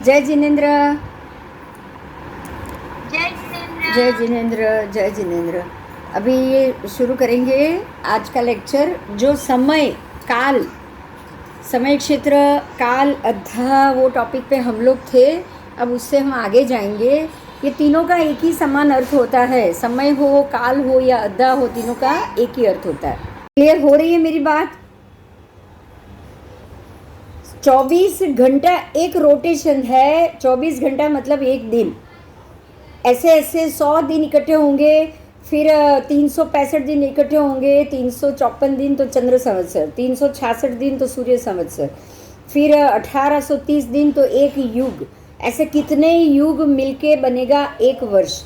जय जिनेन्द्र। जय जिनेन्द्र। जय जिनेन्द्र। जय जिनेन्द्र। अभी ये शुरू करेंगे आज का लेक्चर, जो समय काल, समय क्षेत्र काल अद्धा, वो टॉपिक पे हम लोग थे। अब उससे हम आगे जाएंगे। ये तीनों का एक ही समान अर्थ होता है, समय हो, काल हो या अद्धा हो, तीनों का एक ही अर्थ होता है। क्लियर हो रही है मेरी बात? 24 घंटा एक रोटेशन है। 24 घंटा मतलब एक दिन। ऐसे ऐसे 100 दिन इकट्ठे होंगे, फिर 365 दिन इकट्ठे होंगे। 354 दिन तो चंद्र संवत्सर, 366 दिन तो सूर्य संवत्सर, फिर 1830 दिन तो एक युग। ऐसे कितने युग मिलके बनेगा एक वर्ष।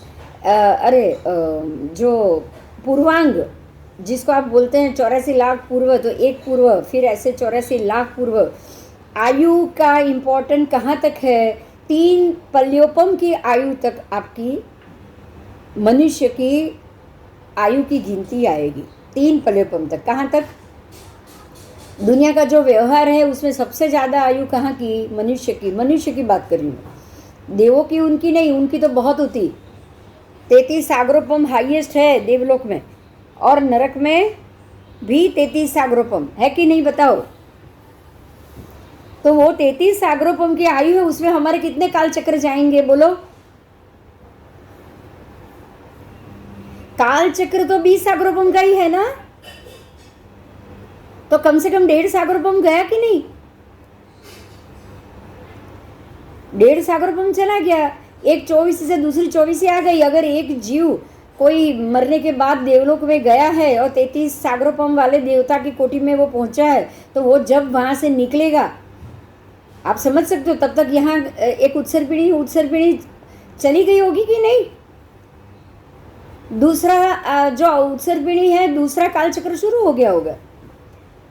जो पूर्वांग जिसको आप बोलते हैं 84 लाख पूर्व, तो एक पूर्व, फिर ऐसे 84 लाख पूर्व। आयु का इम्पोर्टेंट कहाँ तक है? 3 पल्योपम की आयु तक आपकी मनुष्य की आयु की गिनती आएगी। 3 पल्योपम तक। कहाँ तक? दुनिया का जो व्यवहार है उसमें सबसे ज़्यादा आयु कहाँ की? मनुष्य की। मनुष्य की बात कर रही हूँ, देवों की उनकी नहीं, उनकी तो बहुत होती। 33 सागरोपम हाईएस्ट है देवलोक में, और नरक में भी 33 सागरोपम है कि नहीं, बताओ? तो वो 33 सागरोपम की आयु है, उसमें हमारे कितने काल चक्र जाएंगे बोलो? काल चक्र तो 20 सागरोपम का ही है ना, तो कम से कम 1.5 सागरोपम गया कि नहीं? 1.5 सागरोपम चला गया। एक 24 से दूसरी 24 आ गई। अगर एक जीव कोई मरने के बाद देवलोक में गया है और 33 सागरोपम वाले देवता की कोटि में वो पहुंचा है, तो वो जब वहां से निकलेगा, आप समझ सकते हो, तब तक यहाँ एक उत्सर पीढ़ी चली गई होगी कि नहीं? दूसरा जो उत्सर पीढ़ी है, दूसरा काल चक्र शुरू हो गया होगा।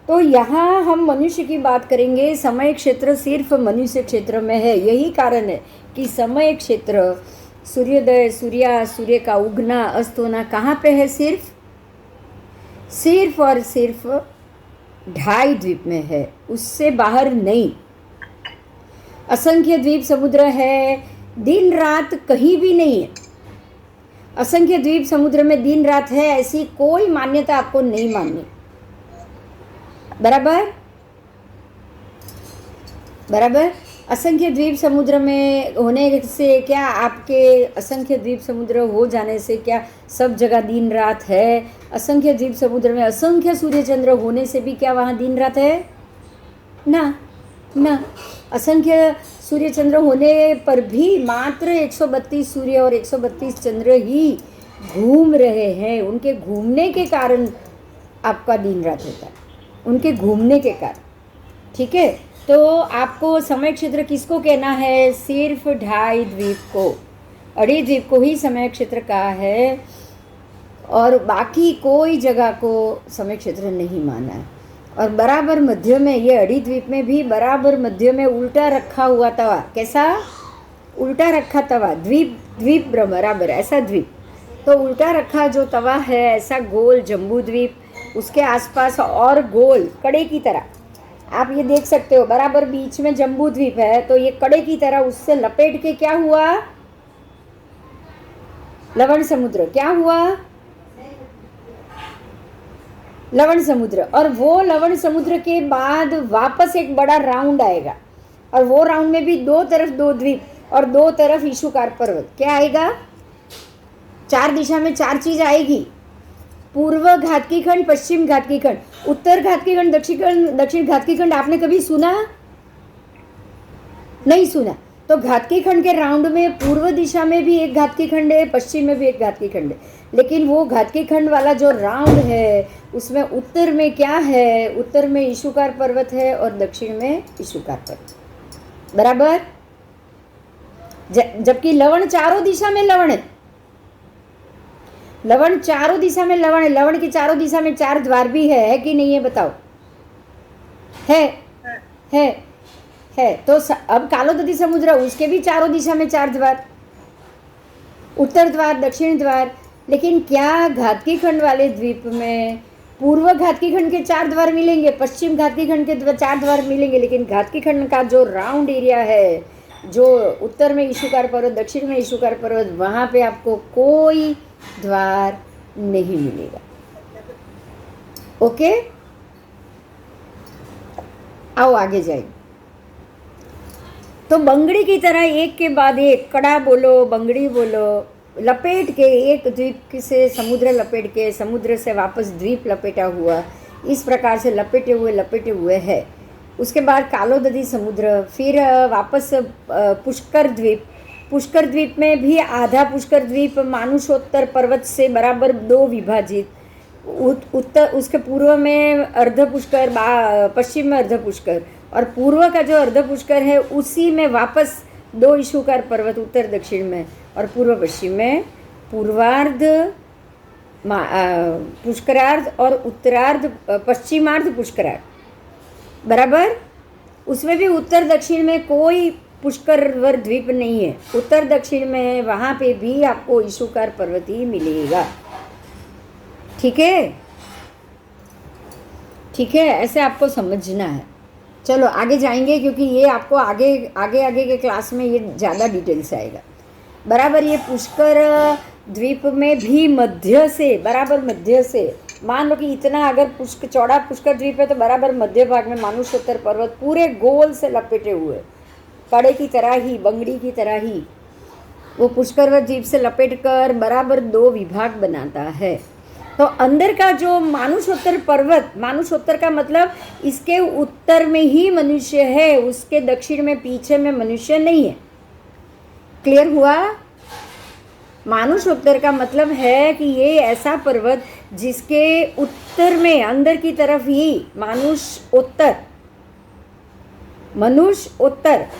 तो यहाँ हम मनुष्य की बात करेंगे। समय क्षेत्र सिर्फ मनुष्य क्षेत्र में है। यही कारण है कि समय क्षेत्र सूर्योदय, सूर्य का उगना, अस्त होना कहाँ पे है? सिर्फ और सिर्फ 2.5 द्वीप में है, उससे बाहर नहीं। असंख्य द्वीप समुद्र है, दिन रात कहीं भी नहीं है। असंख्य द्वीप समुद्र में दिन रात है, ऐसी कोई मान्यता आपको नहीं माननी। बराबर बराबर। असंख्य द्वीप समुद्र में होने से क्या, आपके असंख्य द्वीप समुद्र हो जाने से क्या सब जगह दिन रात है? असंख्य द्वीप समुद्र में असंख्य सूर्य चंद्र होने से भी क्या वहाँ दिन रात है? ना ना। असंख्य सूर्य चंद्र होने पर भी मात्र 132 सूर्य और 132 चंद्र ही घूम रहे हैं। उनके घूमने के कारण आपका दिन रात होता है, उनके घूमने के कारण। ठीक है, तो आपको समय क्षेत्र किसको कहना है? सिर्फ 2.5 द्वीप को, 2.5 द्वीप को ही समय क्षेत्र कहा है, और बाकी कोई जगह को समय क्षेत्र नहीं माना है। और बराबर मध्य में, ये 2.5 द्वीप में भी बराबर मध्य में उल्टा रखा हुआ तवा। कैसा? उल्टा रखा तवा। द्वीप बराबर ऐसा द्वीप, तो उल्टा रखा जो तवा है, ऐसा गोल जम्बू द्वीप, उसके आसपास और गोल कड़े की तरह आप ये देख सकते हो। बराबर बीच में जम्बू द्वीप है, तो ये कड़े की तरह उससे लपेट के क्या हुआ? लवण समुद्र। क्या हुआ? लवण समुद्र। और वो लवण समुद्र के बाद वापस एक बड़ा राउंड आएगा, और वो राउंड में भी दो तरफ 2 द्वीप और 2 तरफ ईशुकार पर्वत। क्या आएगा? 4 दिशा में 4 चीज आएगी। पूर्व घातकी खंड, पश्चिम घातकी खंड, उत्तर घातकी खंड, दक्षिण घातकी खंड। आपने कभी सुना? नहीं सुना। तो घातकी खंड के राउंड में पूर्व दिशा में भी एक घातकी खंड है, पश्चिम में भी एक घातकी खंड है। लेकिन वो घातकी खंड वाला जो राउंड है, उसमें उत्तर में क्या है? उत्तर में ईशुकार पर्वत है और दक्षिण में ईशुकार पर्वत। बराबर। जबकि लवण चारों दिशा में लवण है। लवण चारों दिशा में लवण है। लवण की चारों दिशा में 4 द्वार भी है कि नहीं है, बताओ? है है। तो अब कालोदती समुद्र, उसके भी चारों दिशा में 4 द्वार, उत्तर द्वार, दक्षिण द्वार। लेकिन क्या घातकी खंड वाले द्वीप में पूर्व घातकी खंड के 4 द्वार मिलेंगे, पश्चिम घातकी खंड के 4 द्वार मिलेंगे, लेकिन घातकी खंड का जो राउंड एरिया है जो उत्तर में ईशुकार पर्वत, दक्षिण में ईशुकार पर्वत, वहाँ पे आपको कोई द्वार नहीं मिलेगा। ओके, आओ आगे जाए। तो बंगड़ी की तरह एक के बाद एक कड़ा बोलो, बंगड़ी बोलो, लपेट के एक द्वीप से समुद्र लपेट के समुद्र से वापस द्वीप लपेटा हुआ, इस प्रकार से लपेटे हुए है। उसके बाद कालोदधी समुद्र, फिर वापस पुष्कर द्वीप। पुष्कर द्वीप में भी आधा पुष्कर द्वीप मानुषोत्तर पर्वत से बराबर दो विभाजित, उत्तर उसके पूर्व में अर्ध पुष्कर, पश्चिम में अर्ध पुष्कर, और पूर्व का जो अर्ध पुष्कर है उसी में वापस दो ईशुकार पर्वत उत्तर दक्षिण में, और पूर्व पश्चिम में पूर्वार्ध पुष्करार्ध और उत्तरार्ध पश्चिमार्ध पुष्करार्ध बराबर। उसमें भी उत्तर दक्षिण में कोई पुष्करवर द्वीप नहीं है। उत्तर दक्षिण में वहाँ पे भी आपको ईशुकार पर्वत ही मिलेगा। ठीक है, ठीक है, ऐसे आपको समझना है। चलो आगे जाएंगे, क्योंकि ये आपको आगे के क्लास में ये ज़्यादा डिटेल्स आएगा। बराबर ये पुष्कर द्वीप में भी मध्य से, बराबर मध्य से, मान लो कि इतना अगर चौड़ा पुष्कर द्वीप है तो बराबर मध्य भाग में मानुषोत्तर पर्वत पूरे गोल से लपेटे हुए, कड़े की तरह ही, बंगड़ी की तरह ही वो पुष्कर द्वीप से लपेट कर बराबर दो विभाग बनाता है। तो अंदर का जो मानुषोत्तर पर्वत, मानुषोत्तर का मतलब इसके उत्तर में ही मनुष्य है, उसके दक्षिण में पीछे में मनुष्य नहीं है। क्लियर हुआ? मानुषोत्तर का मतलब है कि ये ऐसा पर्वत जिसके उत्तर में अंदर की तरफ ही मनुष्योत्तर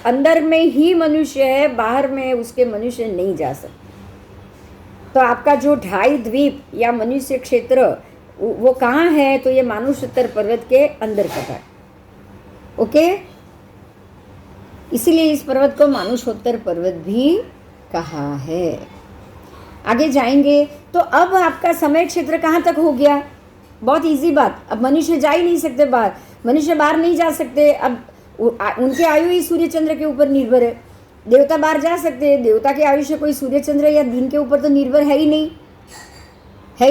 अंदर में ही मनुष्य है, बाहर में उसके मनुष्य नहीं जा सकते। तो आपका जो 2.5 द्वीप या मनुष्य क्षेत्र वो कहाँ है? तो ये मानुषोत्तर पर्वत के अंदर का है। ओके, इसीलिए इस पर्वत को मानुषोत्तर पर्वत भी कहा है। आगे जाएंगे तो अब आपका समय क्षेत्र कहाँ तक हो गया? बहुत इजी बात। अब मनुष्य जा ही नहीं सकते बाहर, मनुष्य बाहर नहीं जा सकते। अब उनके आयु ही सूर्य चंद्र के ऊपर निर्भर है। देवता बाहर जा सकते हैं, देवता के आयुष्य कोई सूर्य चंद्र या दिन के ऊपर तो निर्भर है ही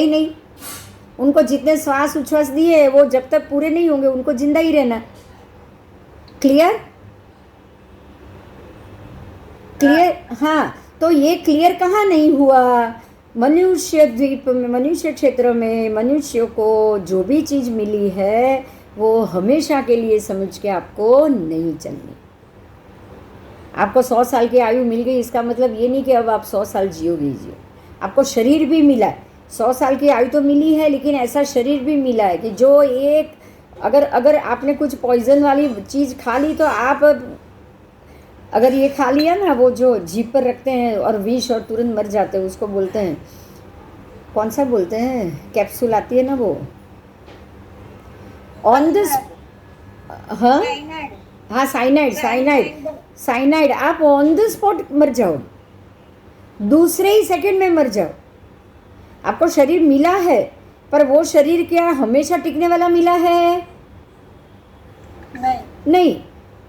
नहीं। उनको जितने श्वास उच्छ्वास दिए वो जब तक पूरे नहीं होंगे उनको जिंदा ही रहना। क्लियर? हाँ, तो ये क्लियर कहाँ नहीं हुआ? मनुष्य द्वीप में, मनुष्य क्षेत्र में मनुष्यों को जो भी चीज़ मिली है वो हमेशा के लिए समझ के आपको नहीं चलनी। आपको 100 साल की आयु मिल गई, इसका मतलब ये नहीं कि अब आप 100 साल जियोगे। आपको शरीर भी मिला है, 100 साल की आयु तो मिली है, लेकिन ऐसा शरीर भी मिला है कि जो एक अगर आपने कुछ पॉइजन वाली चीज़ खा ली तो आप अगर ये खा लिया ना, वो जो जीभ पर रखते हैं और विष और तुरंत मर जाते हैं, उसको बोलते हैं, कौन सा बोलते हैं, कैप्सूल आती है ना वो, ऑन द, हाँ साइनाइड। आप ऑन द स्पॉट मर जाओ, दूसरे ही सेकंड में मर जाओ। आपको शरीर मिला है, पर वो शरीर क्या हमेशा टिकने वाला मिला है? नहीं।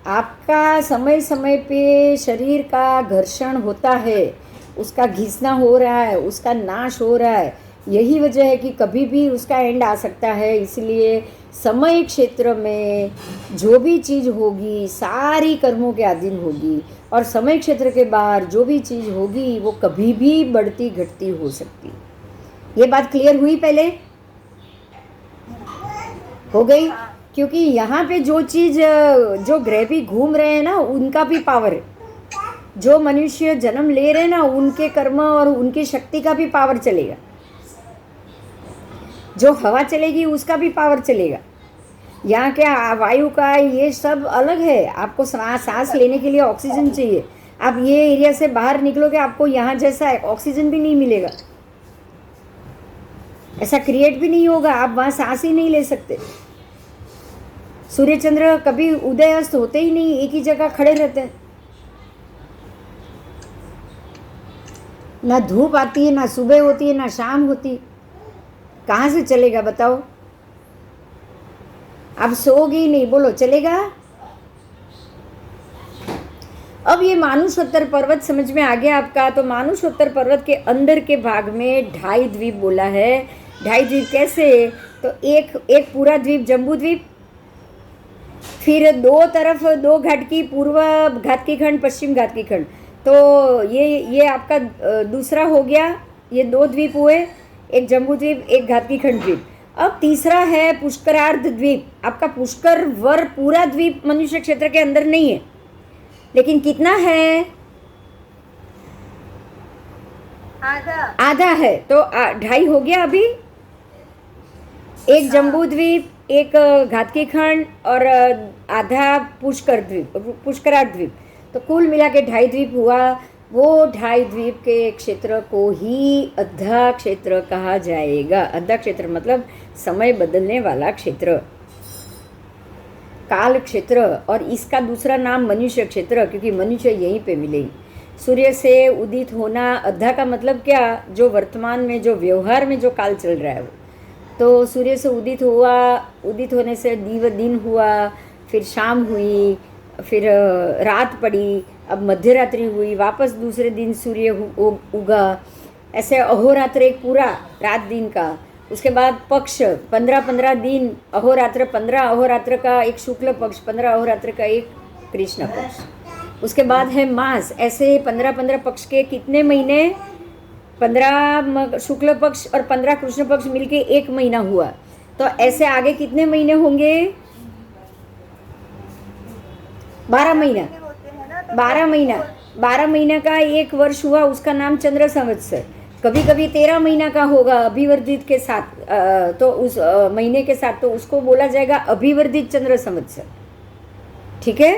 आपका समय समय पे शरीर का घर्षण होता है, उसका घिसना हो रहा है, उसका नाश हो रहा है। यही वजह है कि कभी भी उसका एंड आ सकता है। इसलिए समय क्षेत्र में जो भी चीज़ होगी सारी कर्मों के अधीन होगी, और समय क्षेत्र के बाहर जो भी चीज़ होगी वो कभी भी बढ़ती घटती हो सकती। ये बात क्लियर हुई? पहले हो गई? क्योंकि यहाँ पे जो चीज़, जो ग्रह भी घूम रहे हैं ना, उनका भी पावर है। जो मनुष्य जन्म ले रहे हैं ना, उनके कर्म और उनकी शक्ति का भी पावर चलेगा। जो हवा चलेगी उसका भी पावर चलेगा। यहाँ क्या वायु का ये सब अलग है। आपको सांस लेने के लिए ऑक्सीजन चाहिए। आप ये एरिया से बाहर निकलोगे, आपको यहाँ जैसा ऑक्सीजन भी नहीं मिलेगा, ऐसा क्रिएट भी नहीं होगा, आप वहाँ सांस ही नहीं ले सकते। सूर्य चंद्र कभी उदय अस्त होते ही नहीं, एक ही जगह खड़े रहते हैं। ना धूप आती है, ना सुबह होती है, ना शाम होती। कहाँ से चलेगा बताओ? आप सोओगे ही नहीं, बोलो चलेगा? अब ये मानुषोत्तर पर्वत समझ में आ गया आपका। तो मानुषोत्तर पर्वत के अंदर के भाग में 2.5 द्वीप बोला है। 2.5 द्वीप कैसे? तो एक पूरा द्वीप जम्बू द्वीप, फिर दो तरफ 2 घाट की, पूर्व घात की खंड, पश्चिम घात की खंड। तो ये आपका दूसरा हो गया। ये 2 द्वीप हुए, एक जम्बू द्वीप, एक घात की खंड द्वीप। अब तीसरा है पुष्करार्ध द्वीप। आपका पुष्कर वर पूरा द्वीप मनुष्य क्षेत्र के अंदर नहीं है, लेकिन कितना है? आधा है। तो 2.5 हो गया अभी। एक जम्बू द्वीप, एक घात की खंड और आधा पुष्करार्ध द्वीप। तो कुल मिला के 2.5 द्वीप हुआ। वो 2.5 द्वीप के क्षेत्र को ही अद्धा क्षेत्र कहा जाएगा। अद्धा क्षेत्र मतलब समय बदलने वाला क्षेत्र, काल क्षेत्र। और इसका दूसरा नाम मनुष्य क्षेत्र, क्योंकि मनुष्य यहीं पे मिलेंगे। सूर्य से उदित होना, अद्धा का मतलब क्या? जो वर्तमान में, जो व्यवहार में जो काल चल रहा है वो। तो सूर्य से उदित हुआ, उदित होने से दिन हुआ, फिर शाम हुई, फिर रात पड़ी, अब मध्य रात्रि हुई, वापस दूसरे दिन सूर्य उगा। ऐसे अहोरात्र एक पूरा रात दिन का। उसके बाद पक्ष 15 दिन, अहोरात्र 15 अहोरात्र का एक शुक्ल पक्ष, 15 अहोरात्र का एक कृष्ण पक्ष। उसके बाद है मास। ऐसे 15 पक्ष के कितने महीने? 15 शुक्ल पक्ष और 15 कृष्ण पक्ष मिलके 1 महीना हुआ। तो ऐसे आगे कितने महीने होंगे? 12 महीना। 12 महीना का एक वर्ष हुआ, उसका नाम चंद्र संवत्सर। कभी कभी 13 महीना का होगा अभिवर्धित के साथ, तो उस महीने के साथ, तो उसको बोला जाएगा अभिवर्धित चंद्र संवत्सर। ठीक है,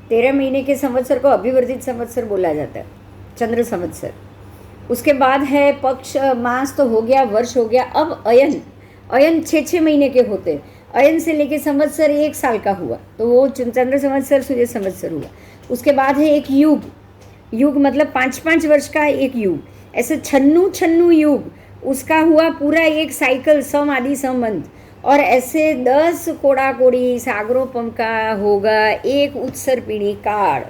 13 महीने के संवत्सर को अभिवर्धित संवत्सर बोला जाता है, चंद्र संवत्सर। उसके बाद है पक्ष, मास तो हो गया, वर्ष हो गया। अब अयन 6 महीने के होते। अयन से लेके संवत्सर 1 साल का हुआ, तो वो चंद्र संवत्सर, सूर्य संवत्सर हुआ। उसके बाद है एक युग। युग मतलब 5 वर्ष का एक युग। ऐसे छन्नू युग, उसका हुआ पूरा एक साइकिल, सम आदि संबंध। और ऐसे 10 कोड़ा कोड़ी सागरोपम का होगा एक उत्सर्पिणी काल।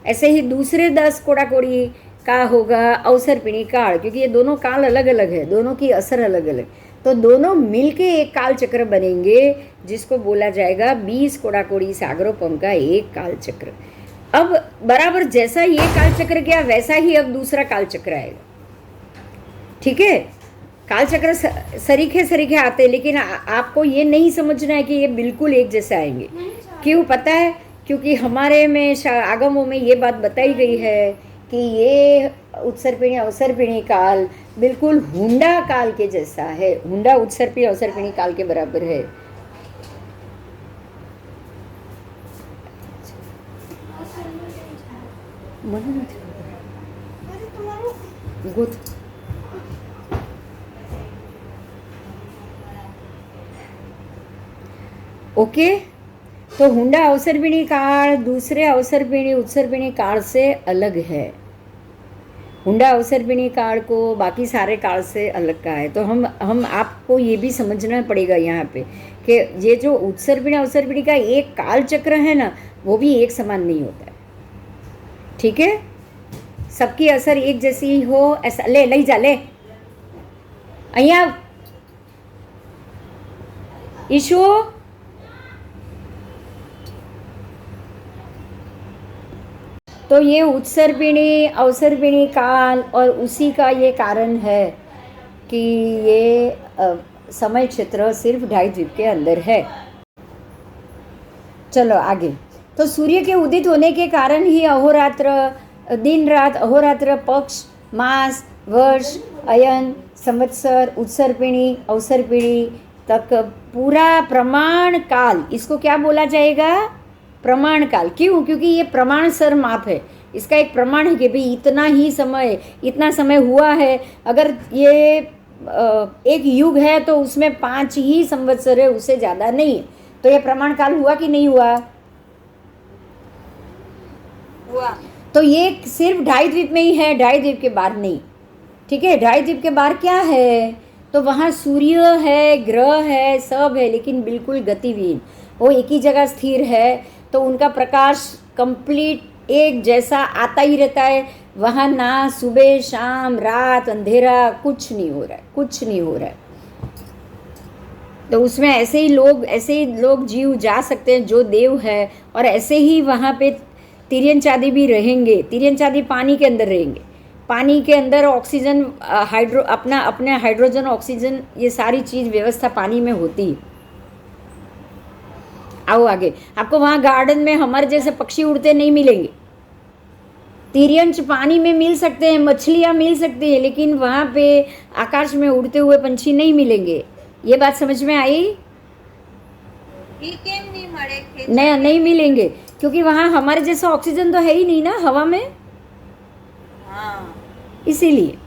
ऐसे ही दूसरे 10 कोड़ा कोड़ी का होगा अवसर्पिणी काल, क्योंकि ये दोनों काल अलग अलग है, दोनों की असर अलग अलग। तो दोनों मिलके एक काल चक्र बनेंगे, जिसको बोला जाएगा 20 कोड़ा कोड़ी सागरोपम का एक काल चक्र। अब बराबर जैसा ये काल चक्र गया, वैसा ही अब दूसरा काल चक्र आएगा। ठीक है, काल चक्र सरीखे आते हैं, लेकिन आपको ये नहीं समझना है कि ये बिल्कुल एक जैसे आएंगे। क्यों पता है? क्योंकि हमारे में आगमों में ये बात बताई गई है कि ये उत्सर्पिणी अवसर्पिणी काल बिल्कुल हुंडा काल के जैसा है। हुंडा उत्सर्पिणी अवसर्पिणी काल के बराबर है। ओके, तो हुंडा अवसर्पिणी काल दूसरे अवसर्पिणी उत्सर्पिणी काल से अलग है। हुंडा अवसर्पिणी काल को बाकी सारे काल से अलग का है। तो हम आपको ये भी समझना पड़ेगा यहाँ पे कि ये जो उत्सर्पिणी अवसर्पिणी का एक काल चक्र है ना, वो भी एक समान नहीं होता है। ठीक है, सबकी असर एक जैसी हो ऐसा। ले जा ले અહીંયા ईशु। तो ये उत्सर्पिणी अवसर्पिणी काल और उसी का ये कारण है कि ये समय क्षेत्र सिर्फ 2.5 द्वीप के अंदर है। चलो आगे। तो सूर्य के उदित होने के कारण ही अहोरात्र, दिन रात, अहोरात्र, पक्ष, मास, वर्ष, अयन, संवत्सर, उत्सर्पिणी, अवसर्पिणी तक पूरा प्रमाण काल, इसको क्या बोला जाएगा? प्रमाण काल। क्यों? क्योंकि ये प्रमाण सर माप है, इसका एक प्रमाण है कि भाई इतना ही समय, इतना समय हुआ है। अगर ये एक युग है तो उसमें 5 ही संवत्सर है, उससे ज़्यादा नहीं है। तो ये प्रमाण काल हुआ कि नहीं हुआ? हुआ। तो ये सिर्फ 2.5 द्वीप में ही है, 2.5 द्वीप के बाहर नहीं। ठीक है, 2.5 द्वीप के बाहर क्या है? तो वहाँ सूर्य है, ग्रह है, सब है, लेकिन बिल्कुल गतिविहीन। वो एक ही जगह स्थिर है, तो उनका प्रकाश कंप्लीट एक जैसा आता ही रहता है, वहाँ ना सुबह शाम रात अंधेरा कुछ नहीं हो रहा है, कुछ नहीं हो रहा है। तो उसमें ऐसे ही लोग जीव जा सकते हैं जो देव है, और ऐसे ही वहाँ पे तिरियन चांदी भी रहेंगे। तिरियन चांदी पानी के अंदर रहेंगे, पानी के अंदर ऑक्सीजन अपने हाइड्रोजन ऑक्सीजन ये सारी चीज़ व्यवस्था पानी में होती है। आओ आगे, आपको वहाँ गार्डन में हमारे जैसे पक्षी उड़ते नहीं मिलेंगे। तिरियंच पानी में मिल सकते हैं, मछलियाँ मिल सकती हैं, लेकिन वहाँ पे आकाश में उड़ते हुए पंछी नहीं मिलेंगे। ये बात समझ में आई? नहीं मिलेंगे, क्योंकि वहाँ हमारे जैसा ऑक्सीजन तो है ही नहीं ना हवा में। हाँ, इसीलिए।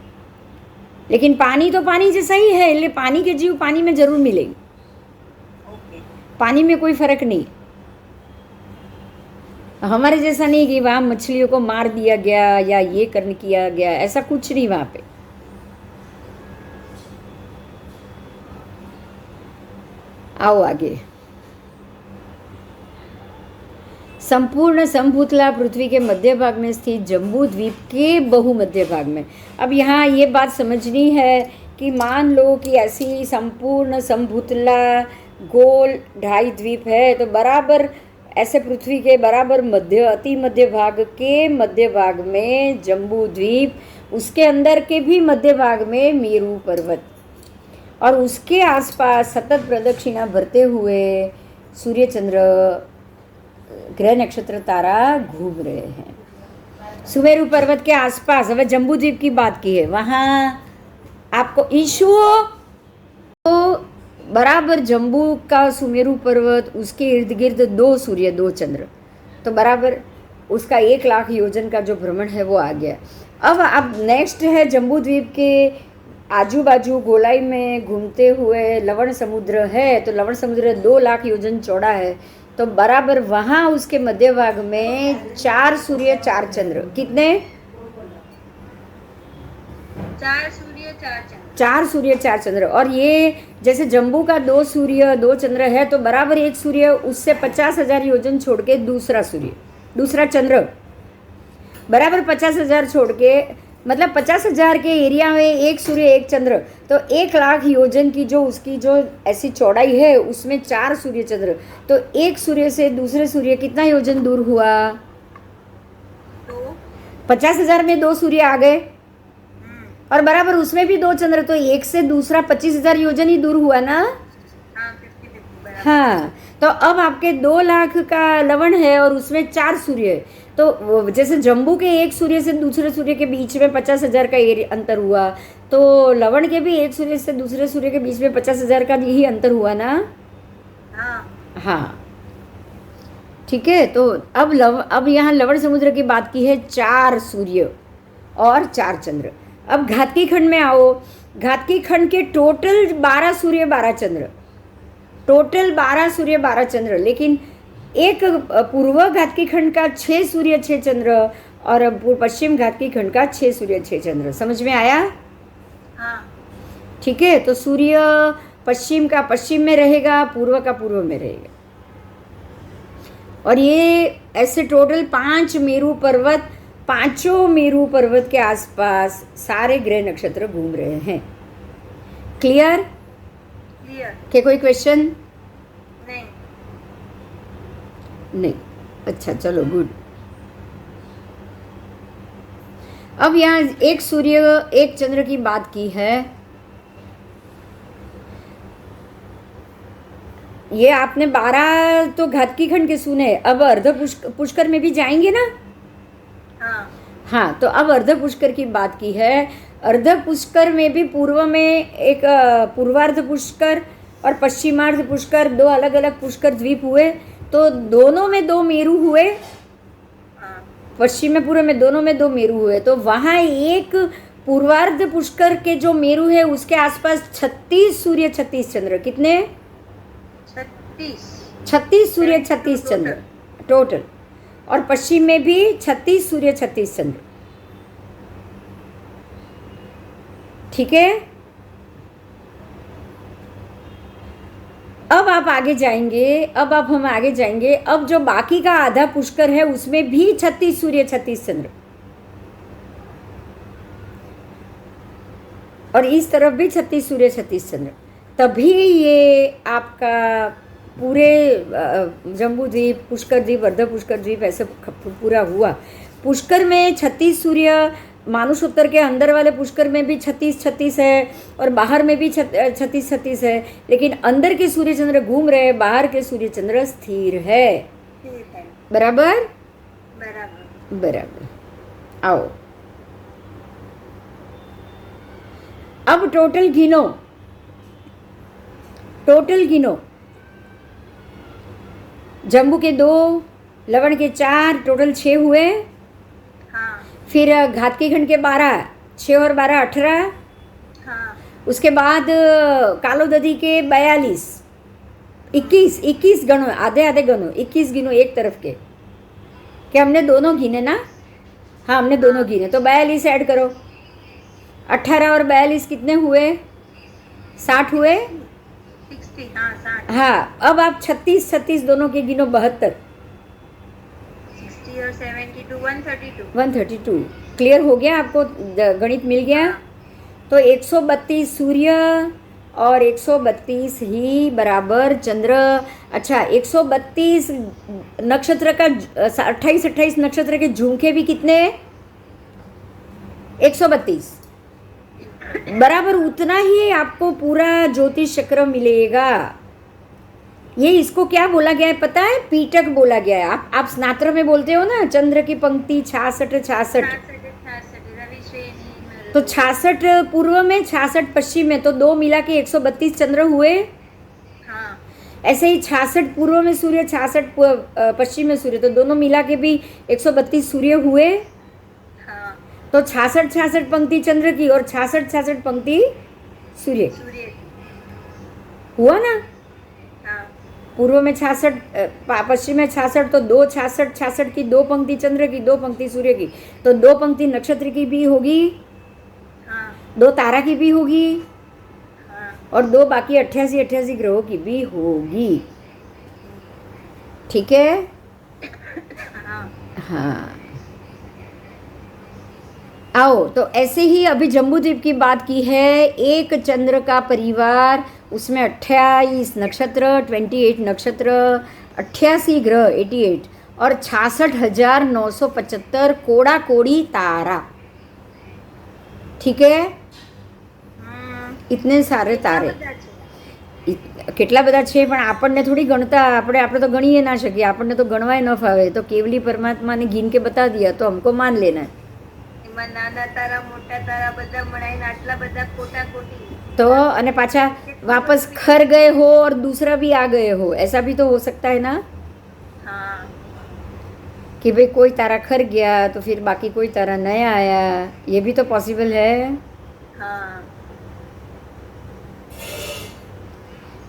लेकिन पानी तो पानी जैसा ही है, इसलिए पानी के जीव पानी में जरूर मिलेंगे। पानी में कोई फर्क नहीं, हमारे जैसा नहीं कि वहाँ मछलियों को मार दिया गया या ये करने किया गया, ऐसा कुछ नहीं वहाँ पे। आओ आगे। संपूर्ण समभूतला पृथ्वी के मध्य भाग में स्थित जम्बू द्वीप के बहुमध्य भाग में। अब यहाँ ये बात समझनी है कि मान लो कि ऐसी संपूर्ण समभूतला गोल 2.5 द्वीप है, तो बराबर ऐसे पृथ्वी के बराबर मध्य अति मध्य भाग के मध्य भाग में जम्बू द्वीप, उसके अंदर के भी मध्य भाग में मेरू पर्वत, और उसके आसपास सतत प्रदक्षिणा भरते हुए सूर्य चंद्र ग्रह नक्षत्र तारा घूम रहे हैं। सुमेरु पर्वत के आसपास, अब जम्बू द्वीप की बात की है, वहाँ आपको इशू तो बराबर जम्बू का सुमेरु पर्वत, उसके इर्द गिर्द 2 सूर्य 2 चंद्र, तो बराबर उसका 1 लाख योजन का जो भ्रमण है वो आ गया। अब नेक्स्ट है जम्बू द्वीप के आजू बाजू गोलाई में घूमते हुए लवण समुद्र है, तो लवण समुद्र 2 लाख योजन चौड़ा है, तो बराबर वहाँ उसके मध्य भाग में 4 सूर्य 4 चंद्र। कितने? 4 सूर्य 4 चंद्र। और ये जैसे जम्बू का 2 सूर्य 2 चंद्र है, तो बराबर एक सूर्य उससे 50,000 योजन छोड़ के दूसरा चंद्र बराबर 50,000 छोड़ के, मतलब 50,000 के एरिया में एक सूर्य एक चंद्र, तो 1 लाख योजन की जो उसकी जो ऐसी चौड़ाई है उसमें 4 सूर्य चंद्र, तो एक सूर्य से दूसरे सूर्य कितना योजन दूर हुआ? 50,000 में 2 सूर्य आ गए, और बराबर उसमें भी 2 चंद्र, तो एक से दूसरा 25,000 योजन ही दूर हुआ ना। हाँ, तो अब आपके 2 लाख का लवण है और उसमें 4 सूर्य है, तो जैसे जम्बू के एक सूर्य से दूसरे सूर्य के बीच में 50,000 का अंतर हुआ, तो लवण के भी एक सूर्य से दूसरे सूर्य के बीच में 50,000 का ही अंतर हुआ ना। हाँ, ठीक है। तो अब यहाँ लवण समुद्र की बात की है, 4 सूर्य और 4 चंद्र। अब घातकी खंड में आओ, घातकी खंड के टोटल 12 सूर्य 12 चंद्र, टोटल 12 सूर्य 12 चंद्र, लेकिन एक पूर्व घातकी खंड का 6 सूर्य 6 चंद्र, और पश्चिम घातकी खंड का 6 सूर्य 6 चंद्र। समझ में आया? हाँ, ठीक है। तो सूर्य पश्चिम का पश्चिम में रहेगा, पूर्व का पूर्व में रहेगा, और ये ऐसे टोटल 5 मेरू पर्वत, 5 मेरू पर्वत के आसपास सारे ग्रह नक्षत्र घूम रहे हैं। क्लियर? क्या कोई क्वेश्चन? नहीं। अच्छा, चलो गुड। अब यहाँ एक सूर्य एक चंद्र की बात की है, ये आपने 12 तो घातकी खंड के सुने, अब अर्ध पुष्कर में भी जाएंगे ना। हाँ, तो अब अर्ध पुष्कर की बात की है। अर्ध पुष्कर में भी पूर्व में एक पूर्वार्ध पुष्कर और पश्चिमार्ध पुष्कर, 2 अलग अलग पुष्कर द्वीप हुए, तो दोनों में 2 मेरू हुए, पश्चिम में पूर्व में दोनों में 2 मेरू हुए, तो वहाँ एक पूर्वार्ध पुष्कर के जो मेरू है उसके आसपास 36 सूर्य 36 चंद्र। कितने? 36 सूर्य 36 चंद्र टोटल, और पश्चिम में भी 36 सूर्य 36 चंद्र। ठीक है। अब आप आगे जाएंगे, अब हम आगे जाएंगे। अब जो बाकी का आधा पुष्कर है उसमें भी 36 सूर्य 36 चंद्र, और इस तरफ भी 36 सूर्य 36 चंद्र। तभी ये आपका पूरे जम्बू द्वीप, पुष्कर द्वीप, अर्ध पुष्कर द्वीप ऐसे पूरा हुआ। पुष्कर में 36 सूर्य, मानुषोत्तर के अंदर वाले पुष्कर में भी 36 36 है और बाहर में भी 36 36 है, लेकिन अंदर के सूर्य चंद्र घूम रहे, बाहर के सूर्य चंद्र स्थिर है। बराबर बराबर। बराबर। आओ अब टोटल गिनो, टोटल गिनो। जम्बू के 2, लवण के 4, टोटल 6 हुए। हाँ फिर घातकी खंड के 12, 6 और 12 18। हाँ उसके बाद कालोदधी के 42, 21 गणो, आधे आधे गणो, 21 गिनो एक तरफ के। क्या हमने दोनों गिने ना? हाँ हमने दोनों गिने, तो 42 ऐड करो। 18 और 42 कितने हुए? 60 हुए। 60, हाँ 60। हाँ अब आप 36 36 दोनों के गिनो, 72। 60 और 72, 132। 132 क्लियर हो गया आपको? गणित मिल गया? तो 132 सूर्य और 132 ही बराबर चंद्र। अच्छा 132 नक्षत्र का 28 28 नक्षत्र के झुमके भी कितने? 132 बराबर उतना ही आपको पूरा ज्योतिष चक्र मिलेगा। ये इसको क्या बोला गया है पता है? पीटक बोला गया है। आप स्नात्र में बोलते हो ना, चंद्र की पंक्ति 66 66। तो 66 पूर्व में, 66 पश्चिम में, तो 2 मिला के 132 चंद्र हुए। हाँ ऐसे ही 66 पूर्व में सूर्य, 66 पश्चिम में सूर्य, तो दोनों मिला के भी 132 सूर्य हुए। हाँ तो 66 66 पंक्ति चंद्र की और 66 66 पंक्ति सूर्य की। सूर्य। हुआ ना? हाँ पूर्व में 66, पश्चिम में 66, तो 2 66 66 की 2 पंक्ति चंद्र की, 2 पंक्ति सूर्य की, तो 2 पंक्ति नक्षत्र की भी होगी, हाँ 2 तारा की भी होगी, हाँ और 2 बाकी 88 88 ग्रहों की भी होगी। ठीक है? हाँ हाँ आओ, तो ऐसे ही अभी जम्बूद्वीप की बात की है। एक चंद्र का परिवार, उसमें 28 नक्षत्र, 28 नक्षत्र, 88 ग्रह 88, और 66,975 कोड़ा कोड़ी तारा। ठीक है? इतने सारे તારે કેટલા બધા છે, પણ આપણને થોડી ગણતા, આપણે તો ગણીએ ના શકીએ, આપણને તો ગણવાય ન ફાવે, તો કેવલી પરમાત્માને ગીન કે બતા દિયા તો हमको मान लेना है। એમાં નાના તારા મોટા તારા બધા મળાઈને આટલા બધા કોટા કોટી। तो અને પાછા वापस खर गए हो और दूसरा भी आ गए हो, ऐसा भी तो हो सकता है ना हाँ कि भाई कोई तारा खर गया तो फिर बाकी कोई तारा नया आया, ये भी तो पॉसिबल है। हाँ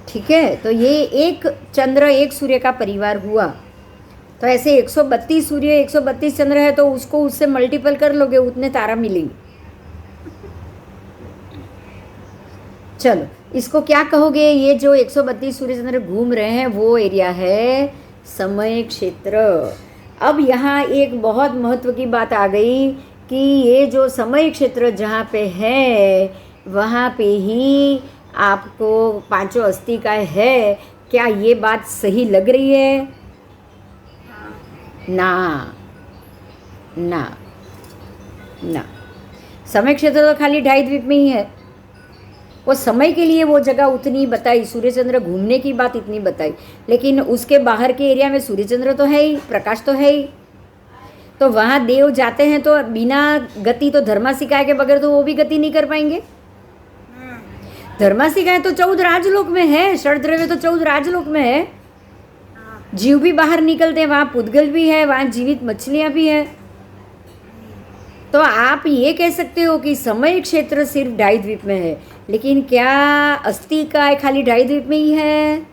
ठीक है? तो ये एक चंद्र एक सूर्य का परिवार हुआ। तो ऐसे 132 सूर्य 132 चंद्र है, तो उसको उससे मल्टीपल कर लोगे, उतने तारा मिलेंगे। चलो इसको क्या कहोगे? ये जो 132 सूर्य चंद्र घूम रहे हैं वो एरिया है समय क्षेत्र। अब यहाँ एक बहुत महत्व की बात आ गई कि ये जो समय क्षेत्र जहाँ पे है वहाँ पे ही आपको पांचों अस्तिकाएं है। क्या ये बात सही लग रही है? ना ना ना, समय क्षेत्र तो खाली 2.5 द्वीप में ही है। वो समय के लिए वो जगह उतनी बताई, सूर्य चंद्र घूमने की बात इतनी बताई, लेकिन उसके बाहर के एरिया में सूर्य चंद्र तो है ही, प्रकाश तो है ही। तो वहाँ देव जाते हैं तो बिना गति, तो धर्मासिकाय के बगैर तो वो भी गति नहीं कर पाएंगे। धर्मासिकाय तो 14 राजलोक में है, षड्द्रव्य तो 14 राजलोक में है। जीव भी बाहर निकलते हैं, वहाँ पुद्गल भी है, वहाँ जीवित मछलियाँ भी है। तो आप ये कह सकते हो कि समय क्षेत्र सिर्फ 2.5 द्वीप में है, लेकिन क्या अस्तिकाय खाली 2.5 द्वीप में ही है?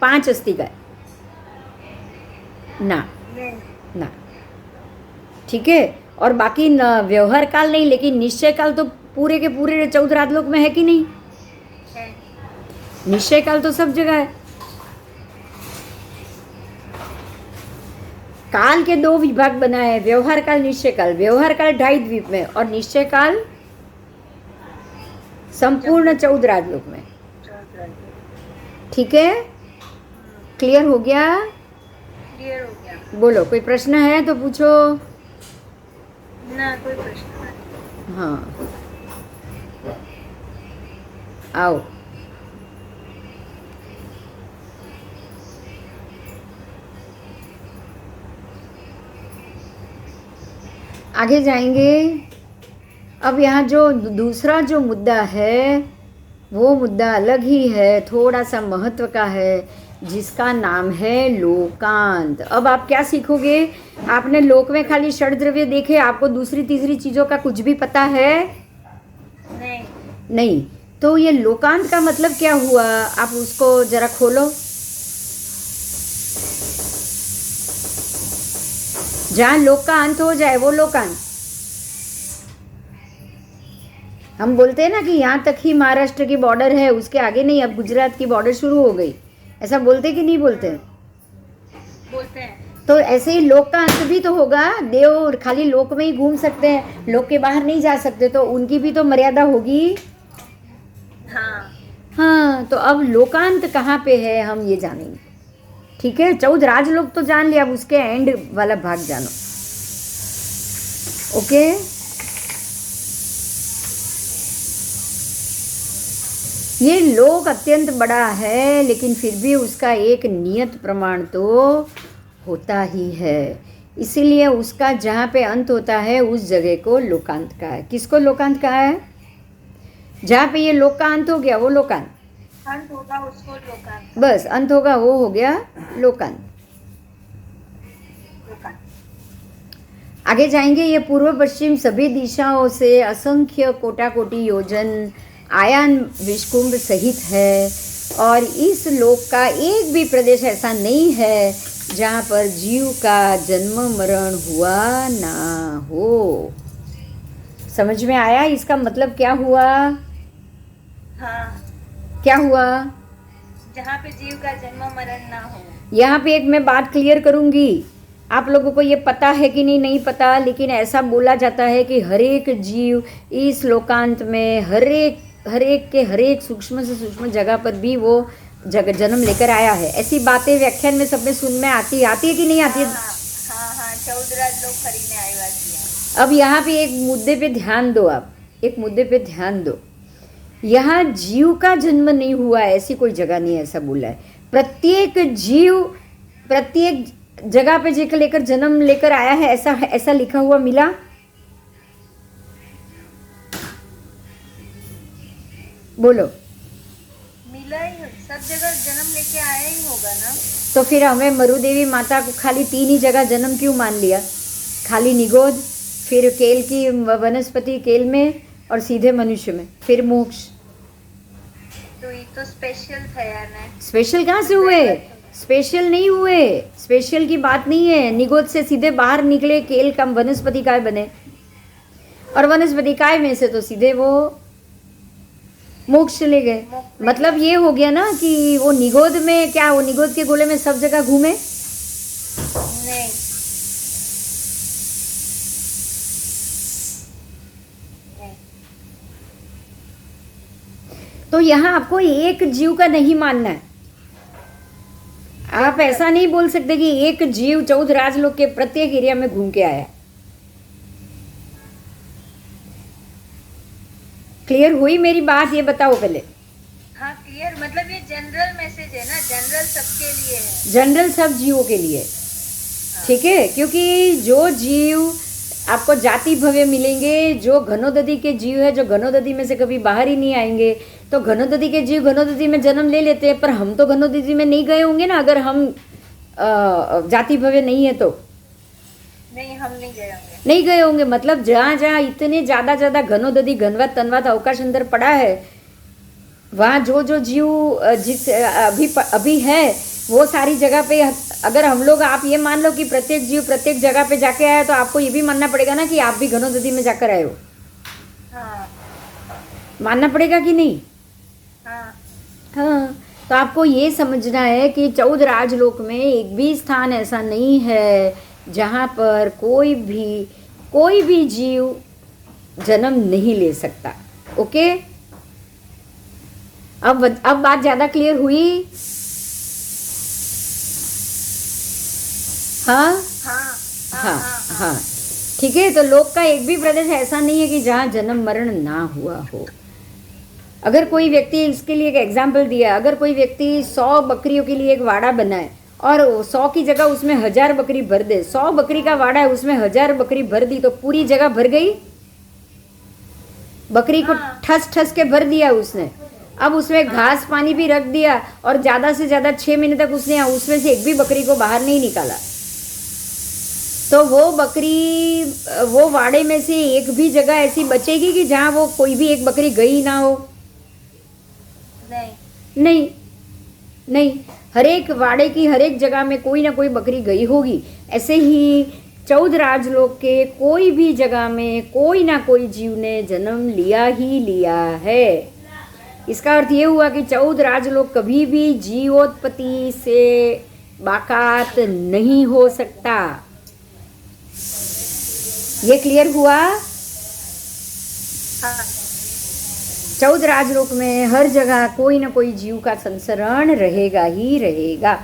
5 अस्तिकाय ना ना। ठीक है? और बाकी व्यवहार काल नहीं, लेकिन निश्चय काल तो पूरे के पूरे 14 राजलोक में है कि नहीं? निश्चय काल तो सब जगह है। काल के दो विभाग बनाए, व्यवहार काल, निश्चय काल। व्यवहार काल 2.5 द्वीप में और निश्चय काल संपूर्ण 14 राजलोक में। ठीक है, क्लियर हो गया? क्लियर हो गया। बोलो, कोई प्रश्न है तो पूछो। ना, कोई प्रश्न नहीं। हाँ, आओ। आगे जाएंगे। अब यहाँ जो दूसरा जो मुद्दा है वो मुद्दा अलग ही है, थोड़ा सा महत्व का है, जिसका नाम है लोकांत। अब आप क्या सीखोगे? आपने लोक में खाली षड्द्रव्य देखे, आपको दूसरी तीसरी चीज़ों का कुछ भी पता है नहीं। नहीं। तो ये लोकांत का मतलब क्या हुआ? आप उसको जरा खोलो। जहाँ लोक का अंत हो जाए वो लोकांत। हम बोलते हैं ना कि यहाँ तक ही महाराष्ट्र की बॉर्डर है, उसके आगे नहीं, अब गुजरात की बॉर्डर शुरू हो गई। ऐसा बोलते कि नहीं बोलते? बोलते हैं। तो ऐसे ही लोक का अंत भी तो होगा। देव खाली लोक में ही घूम सकते हैं, लोक के बाहर नहीं जा सकते, तो उनकी भी तो मर्यादा होगी। हाँ। हाँ, तो अब लोकांत कहाँ पे है हम ये जानेंगे। ठीक है, 14 राजलोक तो जान लिया, अब उसके एंड वाला भाग जानो। ओके, ये लोक अत्यंत बड़ा है, लेकिन फिर भी उसका एक नियत प्रमाण तो होता ही है। इसीलिए उसका जहाँ पे अंत होता है उस जगह को लोकांत कहा है। किसको लोकांत कहा है? जहाँ पे ये लोक का अंत हो गया वो लोकांत। अंत होगा उसको लोकांत। बस अंत होगा वो हो गया लोकांत। लोकांत। आगे जाएंगे। ये पूर्व पश्चिम सभी दिशाओं से असंख्य कोटा कोटि योजन आयान विषकुंभ सहित है, और इस लोक का एक भी प्रदेश ऐसा नहीं है जहाँ पर जीव का जन्म मरण हुआ ना हो। समझ में आया इसका मतलब क्या हुआ? हाँ। क्या हुआ? जहाँ पे जीव का जन्म मरण ना हो। यहाँ पे एक मैं बात क्लियर करूँगी। आप लोगों को ये पता है कि नहीं, नहीं पता, लेकिन ऐसा बोला जाता है कि हर एक जीव इस लोकांत में हर एक सूक्ष्म से सूक्ष्म जगह पर भी वो जन्म लेकर आया है। ऐसी बातें व्याख्यान में सब में सुन में आती है कि नहीं आती है? हाँ, 14 लोग खरीदने आए हुए। अब यहाँ पे एक मुद्दे पे ध्यान दो। आप एक मुद्दे पे ध्यान दो। यहाँ जीव का जन्म नहीं हुआ, ऐसी कोई जगह नहीं, ऐसा बोला है। प्रत्येक जीव प्रत्येक जगह पे जेकर लेकर जन्म लेकर आया है, ऐसा लिखा हुआ मिला? बोलो। मिला ही, सब जगह जन्म लेके आया ही होगा ना। तो फिर हमें मरुदेवी माता को खाली 3 ही जगह जन्म क्यों मान लिया? खाली निगोद, फिर केल की वनस्पति केल में, और सीधे मनुष्य में, फिर मोक्ष। तो ये तो स्पेशल था यार ना। स्पेशल कहाँ से हुए? स्पेशल नहीं हुए, स्पेशल की बात नहीं है। निगोद से सीधे बाहर निकले, केल का वनस्पति काय बने, और वनस्पति काय में से तो सीधे वो मोक्ष चले गए। मतलब ये हो गया ना कि वो निगोद में क्या, वो निगोद के गोले में सब जगह घूमे? नहीं। तो यहाँ आपको एक जीव का नहीं मानना है। आप ऐसा नहीं बोल सकते कि एक जीव 14 राजलोक के प्रत्येक एरिया में घूम के आया। क्लियर हुई मेरी बात? ये बताओ पहले। हाँ क्लियर, मतलब ये जनरल मैसेज है ना, जनरल सबके लिए है, जनरल सब जीवों के लिए। ठीक है, क्योंकि जो जीव आपको जाति भव्य मिलेंगे, जो घनोदधि के जीव है, जो घनोदधि में से कभी बाहर ही नहीं आएंगे, तो घनोदधि के जीव घनोदधि में जन्म ले लेते हैं, पर हम तो घनोदधि में नहीं गए होंगे ना, अगर हम जाति भव्य नहीं है तो। नहीं, हम नहीं गए होंगे। नहीं गए होंगे, मतलब जहाँ जहाँ इतने ज़्यादा घनोदधि घनवत तनवत अवकाश अंदर पड़ा है, वहाँ जो जीव जिस अभी है वो सारी जगह पे, अगर हम लोग, आप ये मान लो कि प्रत्येक जीव प्रत्येक जगह पे जाके आया, तो आपको ये भी मानना पड़ेगा ना कि आप भी घनोदधि में जाकर आए हो। हाँ। मानना पड़ेगा कि नहीं? हाँ। तो आपको ये समझना है कि 14 राजलोक में एक भी स्थान ऐसा नहीं है जहाँ पर कोई भी जीव जन्म नहीं ले सकता। ओके, अब बात ज़्यादा क्लियर हुई? हाँ हाँ हाँ, ठीक है। तो लोक का एक भी प्रदेश ऐसा नहीं है कि जहाँ जन्म मरण ना हुआ हो। अगर कोई व्यक्ति, इसके लिए एक एग्जाम्पल दिया, अगर कोई व्यक्ति 100 बकरियों के लिए एक वाड़ा बनाए और 100 की जगह उसमें 1000 बकरी भर दे, 100 बकरी का वाड़ा है उसमें 1000 बकरी भर दी, तो पूरी जगह भर गई। बकरी को ठस ठस के भर दिया उसने। अब उसमें घास पानी भी रख दिया और ज़्यादा से ज़्यादा 6 महीने तक उसने उसमें से एक भी बकरी को बाहर नहीं निकाला, तो वो बकरी, वो वाड़े में से एक भी जगह ऐसी बचेगी कि जहाँ वो कोई भी एक बकरी गई ना हो? नहीं, हर एक वाड़े की हर एक जगह में कोई ना कोई बकरी गई होगी। ऐसे ही 14 राजलोक के कोई भी जगह में कोई ना कोई जीव ने जन्म लिया ही लिया है। इसका अर्थ ये हुआ कि 14 राजलोक कभी भी जीवोत्पत्ति से बाकात नहीं हो सकता। ये क्लियर हुआ? 14 राजलोक में हर जगह कोई ना कोई जीव का संसरण रहेगा ही रहेगा।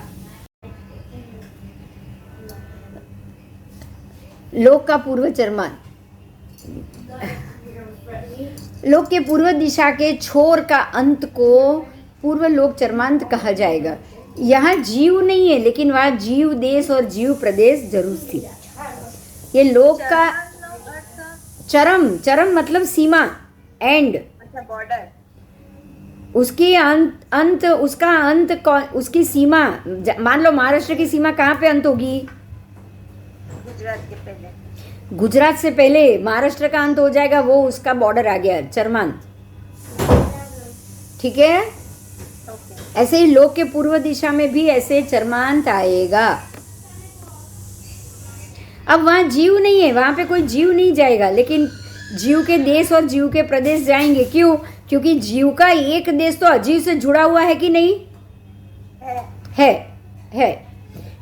लोक का पूर्व चरमान, लोक के पूर्व दिशा के छोर का अंत को पूर्व लोक चरमांत कहा जाएगा। यहाँ जीव नहीं है, लेकिन वहाँ जीव देश और जीव प्रदेश जरूर थी। ये लोक का चरम मतलब सीमा, एंड, बॉर्डर, उसकी अंत उसका अंत उसकी सीमा। मान लो महाराष्ट्र की सीमा कहाँ पे अंत होगी? गुजरात से पहले महाराष्ट्र का अंत हो जाएगा, वो उसका बॉर्डर आ गया, चरमांत। ठीक है, ऐसे ही लोक के पूर्व दिशा में भी ऐसे चरमांत आएगा। अब वहाँ जीव नहीं है, वहाँ पे कोई जीव नहीं जाएगा, लेकिन जीव के देश और जीव के प्रदेश जाएंगे। क्यों? क्योंकि जीव का एक देश तो अजीव से जुड़ा हुआ है कि नहीं? है।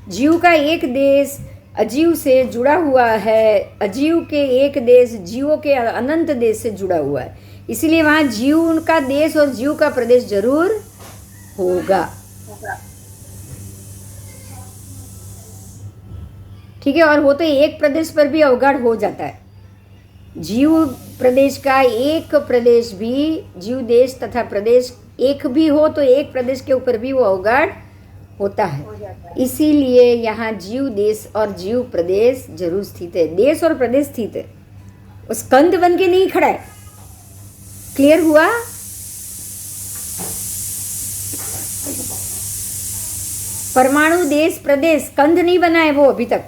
जीव का एक देश अजीव से जुड़ा हुआ है, अजीव के एक देश जीवों के अनंत देश से जुड़ा हुआ है। इसीलिए वहाँ जीव का देश और जीव का प्रदेश जरूर होगा। ठीक है, और वो तो एक प्रदेश पर भी अवगाढ़ हो जाता है। जीव प्रदेश का एक प्रदेश भी, जीव देश तथा प्रदेश एक भी हो तो एक प्रदेश के ऊपर भी वो अवगाढ़ होता है। इसीलिए यहाँ जीव देश और जीव प्रदेश जरूर स्थित है। देश और प्रदेश स्थित है, वो स्कंद बन के नहीं खड़ा है। क्लियर हुआ? परमाणु देश प्रदेश स्कंद नहीं बना है वो अभी तक।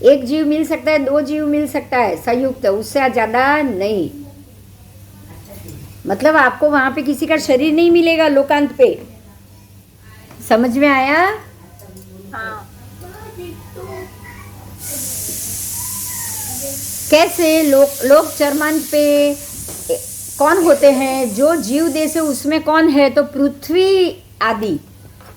एक जीव मिल सकता है, 2 जीव मिल सकता है संयुक्त, उससे ज्यादा नहीं। मतलब आपको वहां पे किसी का शरीर नहीं मिलेगा लोकांत पे। समझ में आया? हाँ। कैसे लोक चरमांत पे कौन होते हैं? जो जीव देश है उसमें कौन है? तो पृथ्वी आदि,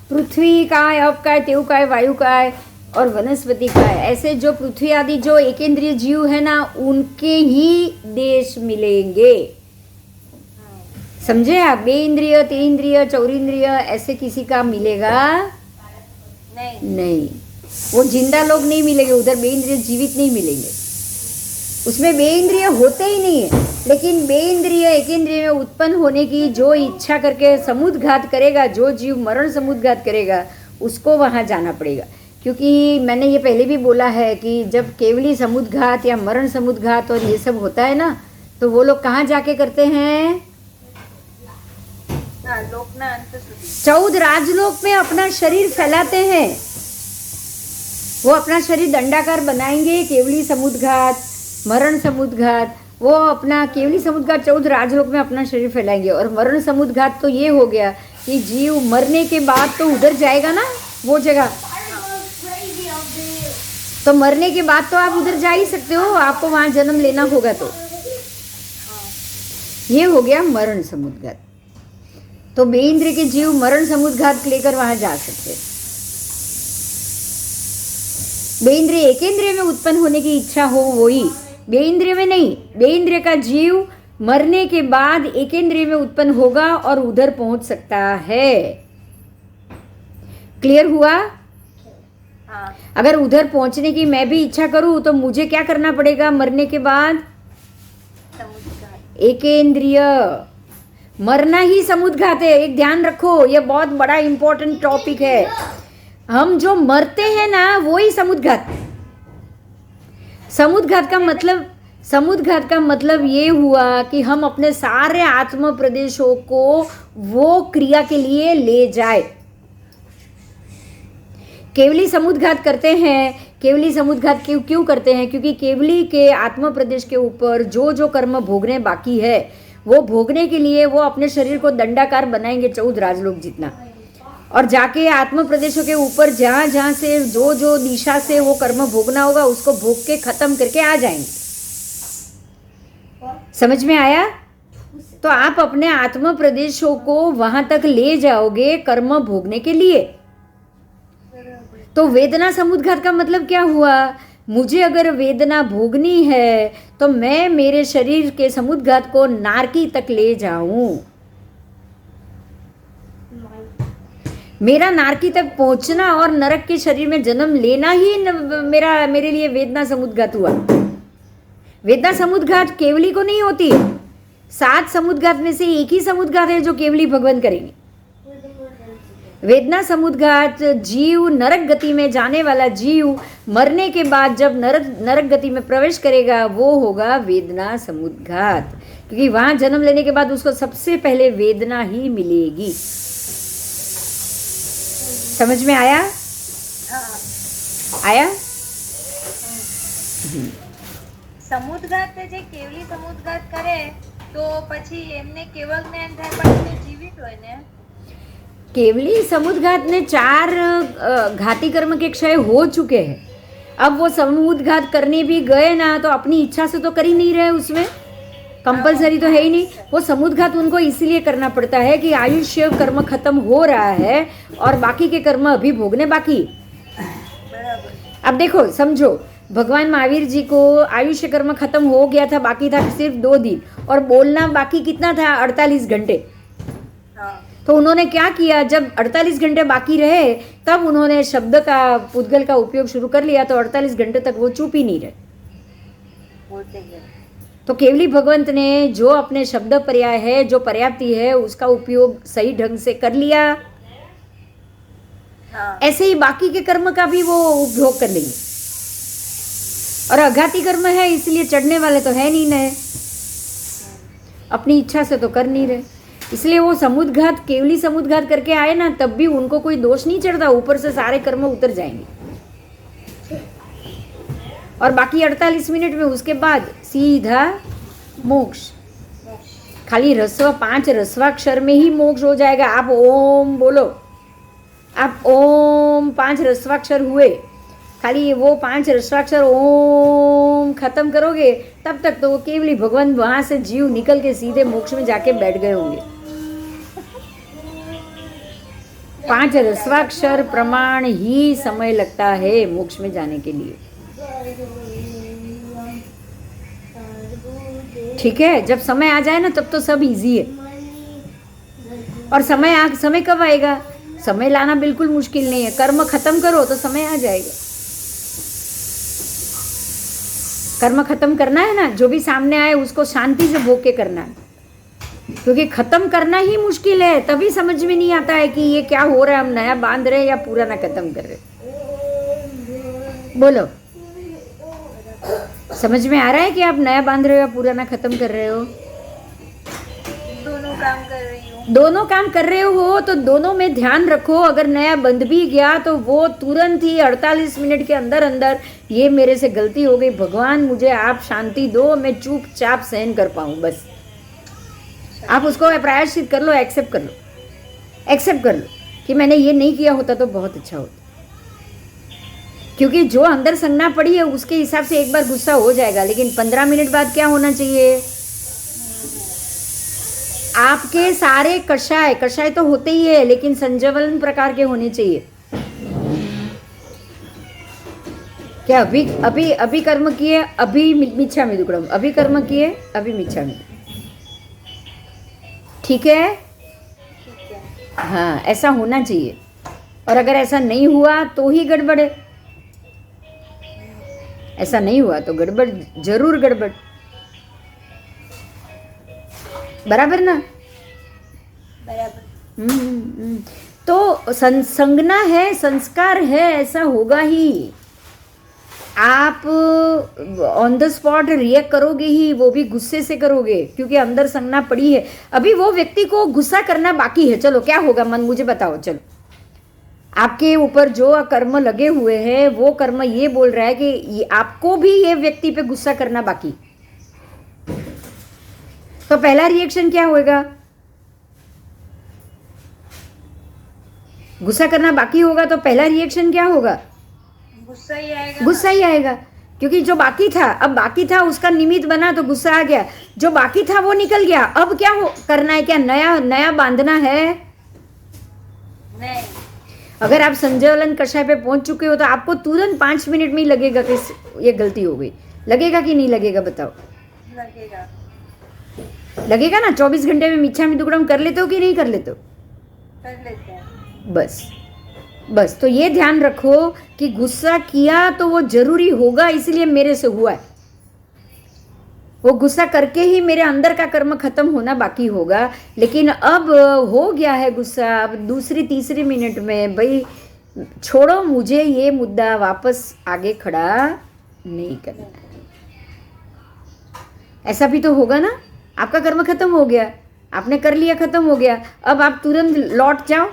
पृथ्वी का है, अप का है, तेव का है, वायु का है और वनस्पति का है। ऐसे जो पृथ्वी आदि जो एकेंद्रिय जीव है ना, उनके ही देश मिलेंगे। समझे आप? बेइंद्रिय, तेइंद्रिय, चौरिंद्रिय ऐसे किसी का मिलेगा नहीं। वो जिंदा लोग नहीं मिलेंगे उधर, बेइंद्रिय जीवित नहीं मिलेंगे। उसमें बेइंद्रिय होते ही नहीं है, लेकिन बेइंद्रिय एकेंद्रिय में उत्पन्न होने की जो इच्छा करके समुद्घात करेगा, जो जीव मरण समुद्घात करेगा, उसको वहाँ जाना पड़ेगा। क्योंकि मैंने ये पहले भी बोला है कि जब केवली समुद्घात या मरण समुद्घात और ये सब होता है ना, तो वो लोग कहाँ जाके करते हैं? 14 राजलोक में अपना शरीर फैलाते हैं। वो अपना शरीर दंडाकार बनाएंगे, केवली समुद्घात, मरण समुद्घात, वो अपना केवली समुद्घात 14 राजलोक में अपना शरीर फैलाएंगे। और मरण समुद्घात तो ये हो गया कि जीव मरने के बाद तो उधर जाएगा ना, वो जगह। तो मरने के बाद तो आप उधर जा ही सकते हो, आपको वहां जन्म लेना होगा। तो ये हो गया मरण समुद्घात। तो बेइंद्रिय के जीव मरण समुद्घात लेकर वहां जा सकते हैं। बेइंद्रिय एकेंद्रिय में उत्पन्न होने की इच्छा हो वही, बेइंद्रिय में नहीं। बेइंद्रिय का जीव मरने के बाद एकेंद्रिय में उत्पन्न होगा और उधर पहुंच सकता है। क्लियर हुआ? हाँ। अगर उधर पहुंचने की मैं भी इच्छा करूं तो मुझे क्या करना पड़ेगा मरने के बाद? समुद्घात। एकेंद्रिय। मरना ही समुद्घात है, एक ध्यान रखो, ये बहुत बड़ा इंपॉर्टेंट टॉपिक है। हम जो मरते हैं ना वो ही समुद्घात। समुद्घात का मतलब ये हुआ कि हम अपने सारे आत्म प्रदेशों को वो क्रिया के लिए ले जाए। केवली समुद्घात करते हैं। केवली समुद्घात क्यों करते हैं? क्योंकि केवली के आत्म प्रदेश के ऊपर जो जो कर्म भोगने बाकी है वो भोगने के लिए वो अपने शरीर को दंडाकार बनाएंगे 14 राजलोक जितना, और जाके आत्म प्रदेशों के ऊपर जहाँ जहाँ से जो जो दिशा से वो कर्म भोगना होगा उसको भोग के खत्म करके आ जाएंगे। समझ में आया? तो आप अपने आत्म प्रदेशों को वहां तक ले जाओगे कर्म भोगने के लिए। तो वेदना समुद्घात का मतलब क्या हुआ? मुझे अगर वेदना भोगनी है तो मैं मेरे शरीर के समुद्घात को नारकी तक ले जाऊं। मेरा नारकी तक पहुंचना और नरक के शरीर में जन्म लेना ही मेरे लिए वेदना समुद्घात हुआ। वेदना समुद्घात केवली को नहीं होती। 7 समुद्घात में से एक ही समुद्घात है जो केवली भगवान करेंगे। वेदना समुद्घात जीव, नरक गति में जाने वाला जीव मरने के बाद जब नरक गति में प्रवेश करेगा वो होगा वेदना समुद्घात, क्योंकि वहां जन्म लेने के बाद उसको सबसे पहले वेदना ही मिलेगी। समझ में आया? आया? સમુદ્ઘાત જે કેવલી સમુદ્ઘાત કરે તો પછી એમને કેવળ જ્ઞાન થાય પણ તે જીવિત હોય ને। केवली समुद्घात ने 4 घाती कर्म के क्षय हो चुके हैं। अब वो समुद्घात करने भी गए ना तो अपनी इच्छा से तो कर ही नहीं रहे, उसमें कंपलसरी तो है ही नहीं। वो समुद्घात उनको इसलिए करना पड़ता है कि आयुष्य कर्म खत्म हो रहा है और बाकी के कर्म अभी भोगने बाकी। अब देखो समझो, भगवान महावीर जी को आयुष्य कर्म खत्म हो गया था, बाकी था सिर्फ 2 दिन, और बोलना बाकी कितना था? 48 घंटे। तो उन्होंने क्या किया? जब 48 घंटे बाकी रहे तब उन्होंने शब्द का, पुद्गल का उपयोग शुरू कर लिया, तो 48 घंटे तक वो चुप ही नहीं रहे। तो केवली भगवंत ने जो अपने शब्द पर्याय है, जो पर्याप्ति है, उसका उपयोग सही ढंग से कर लिया। ऐसे ही बाकी के कर्म का भी वो उपभोग कर लेंगे। और अघाती कर्म है इसलिए चढ़ने वाले तो है नहीं नए, अपनी इच्छा से तो कर नहीं रहे, इसलिए वो समुद्घात, केवली समुद्घात करके आए ना तब भी उनको कोई दोष नहीं चढ़ता, ऊपर से सारे कर्म उतर जाएंगे। और बाकी 48 मिनट में उसके बाद सीधा मोक्ष। खाली 5 रस्वाक्षर में ही मोक्ष हो जाएगा। आप ओम बोलो, आप ओम 5 रस्वाक्षर हुए, खाली वो 5 रस्वाक्षर ओम खत्म करोगे तब तक तो वो केवली भगवान वहां से जीव निकल के सीधे मोक्ष में जाके बैठ गए होंगे। 5 रस्वाक्षर प्रमाण ही समय लगता है मोक्ष में जाने के लिए। ठीक है, जब समय आ जाए ना तब तो सब इजी है। और समय कब आएगा? समय लाना बिल्कुल मुश्किल नहीं है। कर्म खत्म करो तो समय आ जाएगा। कर्म खत्म करना है ना, जो भी सामने आए उसको शांति से भोग के करना है, क्योंकि खत्म करना ही मुश्किल है। तभी समझ में नहीं आता है कि ये क्या हो रहा है, हम नया बांध रहे या पुराना खत्म कर रहे। बोलो, समझ में आ रहा है कि आप नया बांध रहे हो या पुराना खत्म कर रहे हो? दोनों काम कर रही हूँ। दोनों काम कर रहे हो तो दोनों में ध्यान रखो। अगर नया बंद भी गया तो वो तुरंत ही 48 मिनट के अंदर अंदर, ये मेरे से गलती हो गई, भगवान मुझे आप शांति दो, मैं चुपचाप सहन कर पाऊँ, बस आप उसको प्रायश्चित कर लो, एक्सेप्ट कर लो कि मैंने ये नहीं किया होता तो बहुत अच्छा होता। क्योंकि जो अंदर संज्ञा पड़ी है उसके हिसाब से एक बार गुस्सा हो जाएगा, लेकिन 15 मिनट बाद क्या होना चाहिए? आपके सारे कषाय तो होते ही है, लेकिन संजवलन प्रकार के होने चाहिए। क्या अभी अभी अभी कर्म किए, अभी मिच्छामि दुक्कडम, अभी कर्म किए, अभी मिच्छामि, ठीक है? ठीक है। हाँ, ऐसा होना चाहिए। और अगर ऐसा नहीं हुआ तो ही गड़बड़ है, ऐसा नहीं हुआ तो गड़बड़, जरूर गड़बड़, बराबर ना? बराबर। तो संगना है, संस्कार है, ऐसा होगा ही। आप ऑन द स्पॉट रिएक्ट करोगे ही, वो भी गुस्से से करोगे, क्योंकि अंदर संगना पड़ी है। अभी वो व्यक्ति को गुस्सा करना बाकी है। चलो क्या होगा मन, मुझे बताओ। चलो, आपके ऊपर जो कर्म लगे हुए हैं वो कर्म ये बोल रहा है कि आपको भी ये व्यक्ति पे गुस्सा करना बाकी। तो पहला रिएक्शन क्या होगा? गुस्सा करना बाकी होगा तो पहला रिएक्शन क्या होगा? गुस्सा ही आएगा। गुस्सा ही आएगा, क्योंकि जो बाकी था, अब बाकी था उसका निमित्त बना तो गुस्सा आ गया। जो बाकी था वो निकल गया, अब क्या करना है? क्या नया नया बांधना है? नहीं। अगर आप संजयलन कषाय पे पहुंच चुके हो तो आपको तुरंत 5 मिनट में ही लगेगा कि ये गलती हो गई। लगेगा कि नहीं लगेगा बताओ? लगेगा। लगेगा ना? 24 घंटे में मिच्छामि दुक्कडम कर लेते हो कि नहीं कर लेते हो? कर लेते हैं। बस तो ये ध्यान रखो कि गुस्सा किया तो वो जरूरी होगा, इसलिए मेरे से हुआ है। वो गुस्सा करके ही मेरे अंदर का कर्म खत्म होना बाकी होगा। लेकिन अब हो गया है गुस्सा, अब दूसरी तीसरी मिनट में भाई छोड़ो, मुझे ये मुद्दा वापस आगे खड़ा नहीं करना। ऐसा भी तो होगा ना? आपका कर्म खत्म हो गया, आपने कर लिया, खत्म हो गया। अब आप तुरंत लौट जाओ,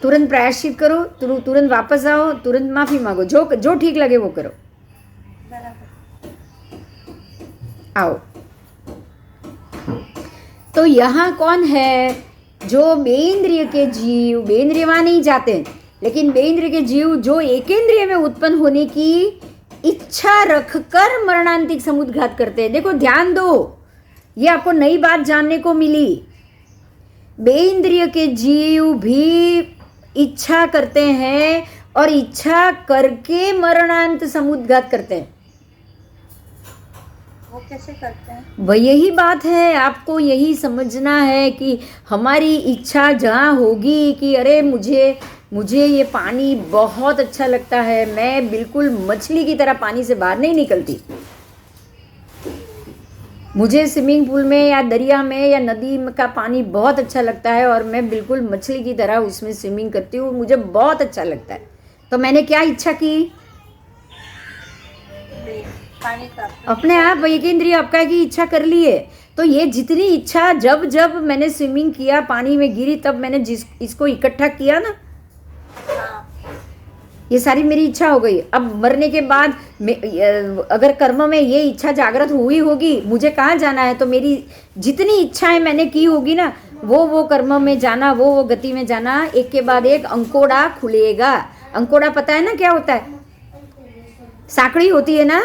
तुरंत प्रायश्चित करो, तुरंत वापस आओ, तुरंत माफी मांगो, जो ठीक लगे वो करो। आओ। तो यहाँ कौन है? जो बेंद्रिय के जीव, बेंद्रिय वहां नहीं जाते, लेकिन बेंद्रिय के जीव जो एकेंद्रिय में उत्पन्न होने की इच्छा रखकर मरणांतिक समुद्घात करते हैं। देखो ध्यान दो, ये आपको नई बात जानने को मिली। बेंद्रिय के जीव भी इच्छा करते हैं और इच्छा करके मरणांत समुद्घात करते हैं। वो कैसे करते हैं? वह यही बात है, आपको यही समझना है कि हमारी इच्छा जहाँ होगी कि अरे मुझे ये पानी बहुत अच्छा लगता है, मैं बिल्कुल मछली की तरह पानी से बाहर नहीं निकलती, मुझे स्विमिंग पूल में या दरिया में या नदी का पानी बहुत अच्छा लगता है और मैं बिल्कुल मछली की तरह उसमें स्विमिंग करती हूँ, मुझे बहुत अच्छा लगता है। तो मैंने क्या इच्छा की? पानी का अपने आप एकेंद्रिय आपका की इच्छा कर ली है। तो ये जितनी इच्छा, जब जब मैंने स्विमिंग किया, पानी में गिरी, तब मैंने इसको इकट्ठा किया ना, ये सारी मेरी इच्छा हो गई। अब मरने के बाद अगर कर्म में ये इच्छा जागृत हुई होगी, मुझे कहाँ जाना है, तो मेरी जितनी इच्छाएं मैंने की होगी ना, वो कर्म में जाना, वो गति में जाना, एक के बाद एक अंकोड़ा खुलेगा। अंकोड़ा पता है ना क्या होता है? साकड़ी होती है ना,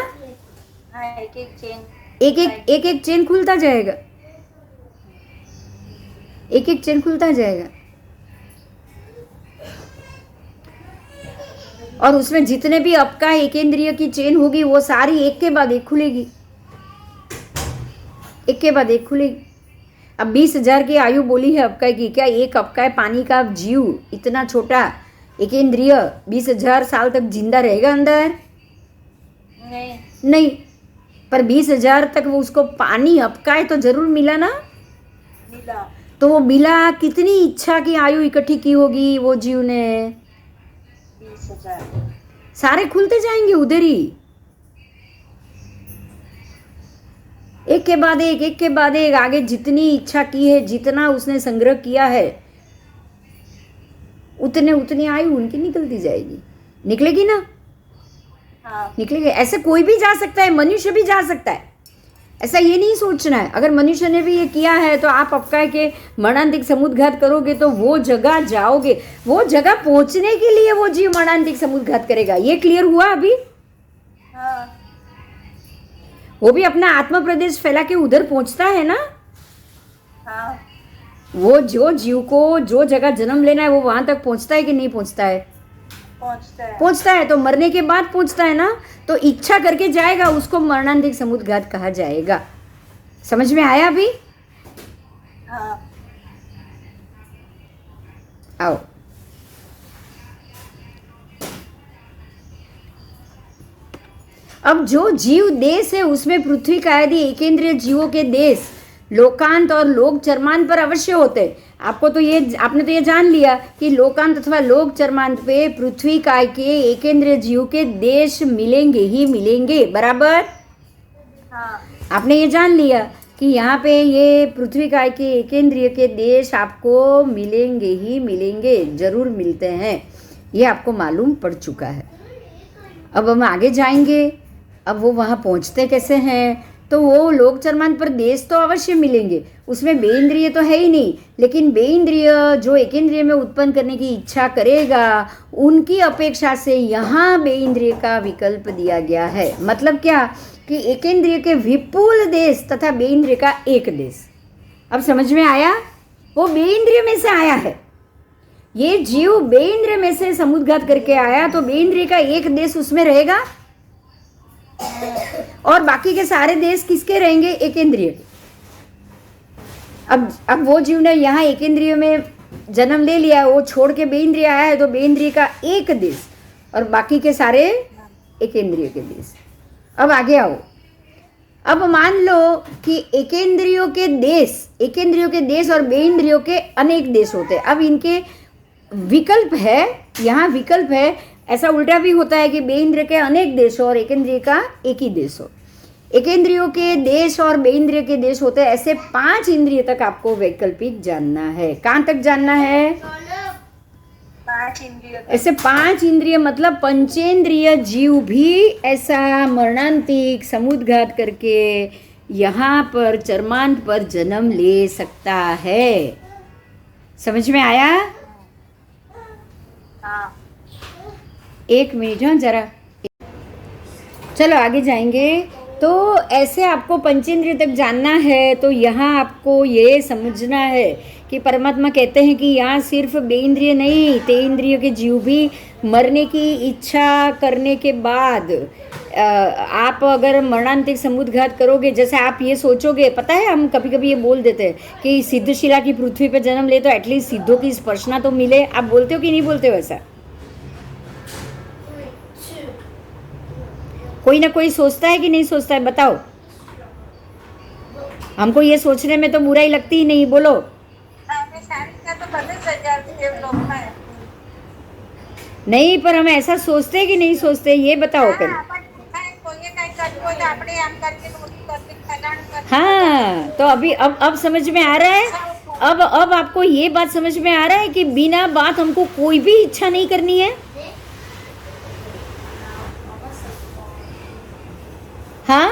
एक एक चेन, एक चेन खुलता जाएगा, एक चेन खुलता जाएगा, और उसमें जितने भी आपका एकेंद्रिय की चेन होगी वो सारी एक के बाद एक खुलेगी, एक के बाद एक खुलेगी। अब 20,000 की आयु बोली है आपका की, क्या एक आपका पानी का जीव इतना छोटा एकेंद्रिय 20,000 साल तक जिंदा रहेगा अंदर? नहीं, पर 20,000 तक वो उसको पानी अपकाए तो जरूर मिला ना? मिला। तो वो मिला, कितनी इच्छा की आयु इकट्ठी की होगी वो जीव ने? 20,000। सारे खुलते जाएंगे उधर ही, एक के बाद एक, एक के बाद एक। आगे जितनी इच्छा की है, जितना उसने संग्रह किया है, उतनी आयु उनकी निकलती जाएगी। निकलेगी ना? हाँ। निकलेगी। ऐसे कोई भी जा सकता है, मनुष्य भी जा सकता है। ऐसा ये नहीं सोचना है, अगर मनुष्य ने भी ये किया है तो आप अपकाय के मरणांतिक समुद्घात करोगे तो वो जगह जाओगे, वो जगह पहुंचने के लिए वो जीव मरणांतिक समुद्घात करेगा। ये क्लियर हुआ अभी? हाँ। वो भी अपना आत्म प्रदेश फैला के उधर पहुंचता है ना। हाँ। वो जो जीव को जो जगह जन्म लेना है वो वहां तक पहुंचता है कि नहीं पहुंचता है? पहुंचता है तो मरने के बाद पहुंचता है ना, तो इच्छा करके जाएगा, उसको मरणांतिक समुद्घात कहा जाएगा। समझ में आया अभी? हाँ। आओ, अब जो जीव देश है उसमें पृथ्वी का आदि एकेंद्रीय जीवों के देश लोकांत और लोक चरमांत पर अवश्य होते हैं। आपने तो ये जान लिया कि लोकांत अथवा लोक चरमांत पे पृथ्वी काय के एकेंद्रीय जीव के देश मिलेंगे ही मिलेंगे, बराबर? हाँ। आपने ये जान लिया कि यहाँ पे ये पृथ्वी काय के एकेंद्रीय के देश आपको मिलेंगे ही मिलेंगे, जरूर मिलते हैं, ये आपको मालूम पड़ चुका है। अब हम आगे जाएंगे। अब वो वहाँ पहुँचते कैसे हैं? तो वो लोक चरमांत पर देश तो अवश्य मिलेंगे, उसमें बेइंद्रिय तो है ही नहीं, लेकिन बेइंद्रिय जो एकेंद्रिय में उत्पन्न करने की इच्छा करेगा उनकी अपेक्षा से यहाँ बेइंद्रिय का विकल्प दिया गया है। मतलब क्या कि एकेंद्रिय के विपुल देश तथा बेइंद्रिय का एक देश। अब समझ में आया? वो बेइंद्रिय में से आया है, ये जीव बेइंद्रिय में से समुद्घात करके आया, तो बेइंद्रिय का एक देश उसमें रहेगा और बाकी के सारे देश किसके रहेंगे? एकेंद्रिय के। अब वो जीव ने यहाँ एकेंद्रिय में जन्म ले लिया, वो छोड़ के बेइंद्रिय आया है, तो बेइंद्रिय का एक देश और बाकी के सारे एकेंद्रिय के देश। अब आगे आओ। अब मान लो कि एकेंद्रियों के देश और बेइंद्रियों के अनेक देश होते हैं। अब इनके विकल्प है, यहाँ विकल्प है। ऐसा उल्टा भी होता है कि बेइंद्रिय के अनेक देश हो और एकेंद्रिय का एक ही देश हो। एकेंद्रियों के देश और बेइंद्रिय के देश होते हैं। ऐसे 5 इंद्रिय तक आपको वैकल्पिक जानना है। कहाँ तक जानना है? 5 इंद्रिय। ऐसे 5 इंद्रिय मतलब पंचेंद्रिय जीव भी ऐसा मरणांतिक समुद्घात करके यहाँ पर चरमांत पर जन्म ले सकता है। समझ में आया? हाँ। 1 मिनट, हाँ जरा, चलो आगे जाएंगे। तो ऐसे आपको पंचेंद्रिय तक जानना है, तो यहाँ आपको ये समझना है कि परमात्मा कहते हैं कि यहाँ सिर्फ बेइंद्रिय नहीं, तेइंद्रिय के जीव भी मरने की इच्छा करने के बाद आप अगर मरणांतिक समुद्घात करोगे, जैसे आप ये सोचोगे, पता है हम कभी कभी ये बोल देते हैं कि सिद्धशिला की पृथ्वी पे जन्म ले तो एटलीस्ट सिद्धों की स्पर्शना तो मिले। आप बोलते हो कि नहीं बोलते हो ऐसा? कोई ना कोई सोचता है कि नहीं सोचता है? बताओ। हमको ये सोचने में तो बुराई लगती ही नहीं, बोलो। नहीं, पर हम ऐसा सोचते हैं कि नहीं सोचते, ये बताओ पहले। हाँ, तो अभी अब समझ में आ रहा है। अब आपको ये बात समझ में आ रहा है कि बिना बात हमको कोई भी इच्छा नहीं करनी है। हाँ,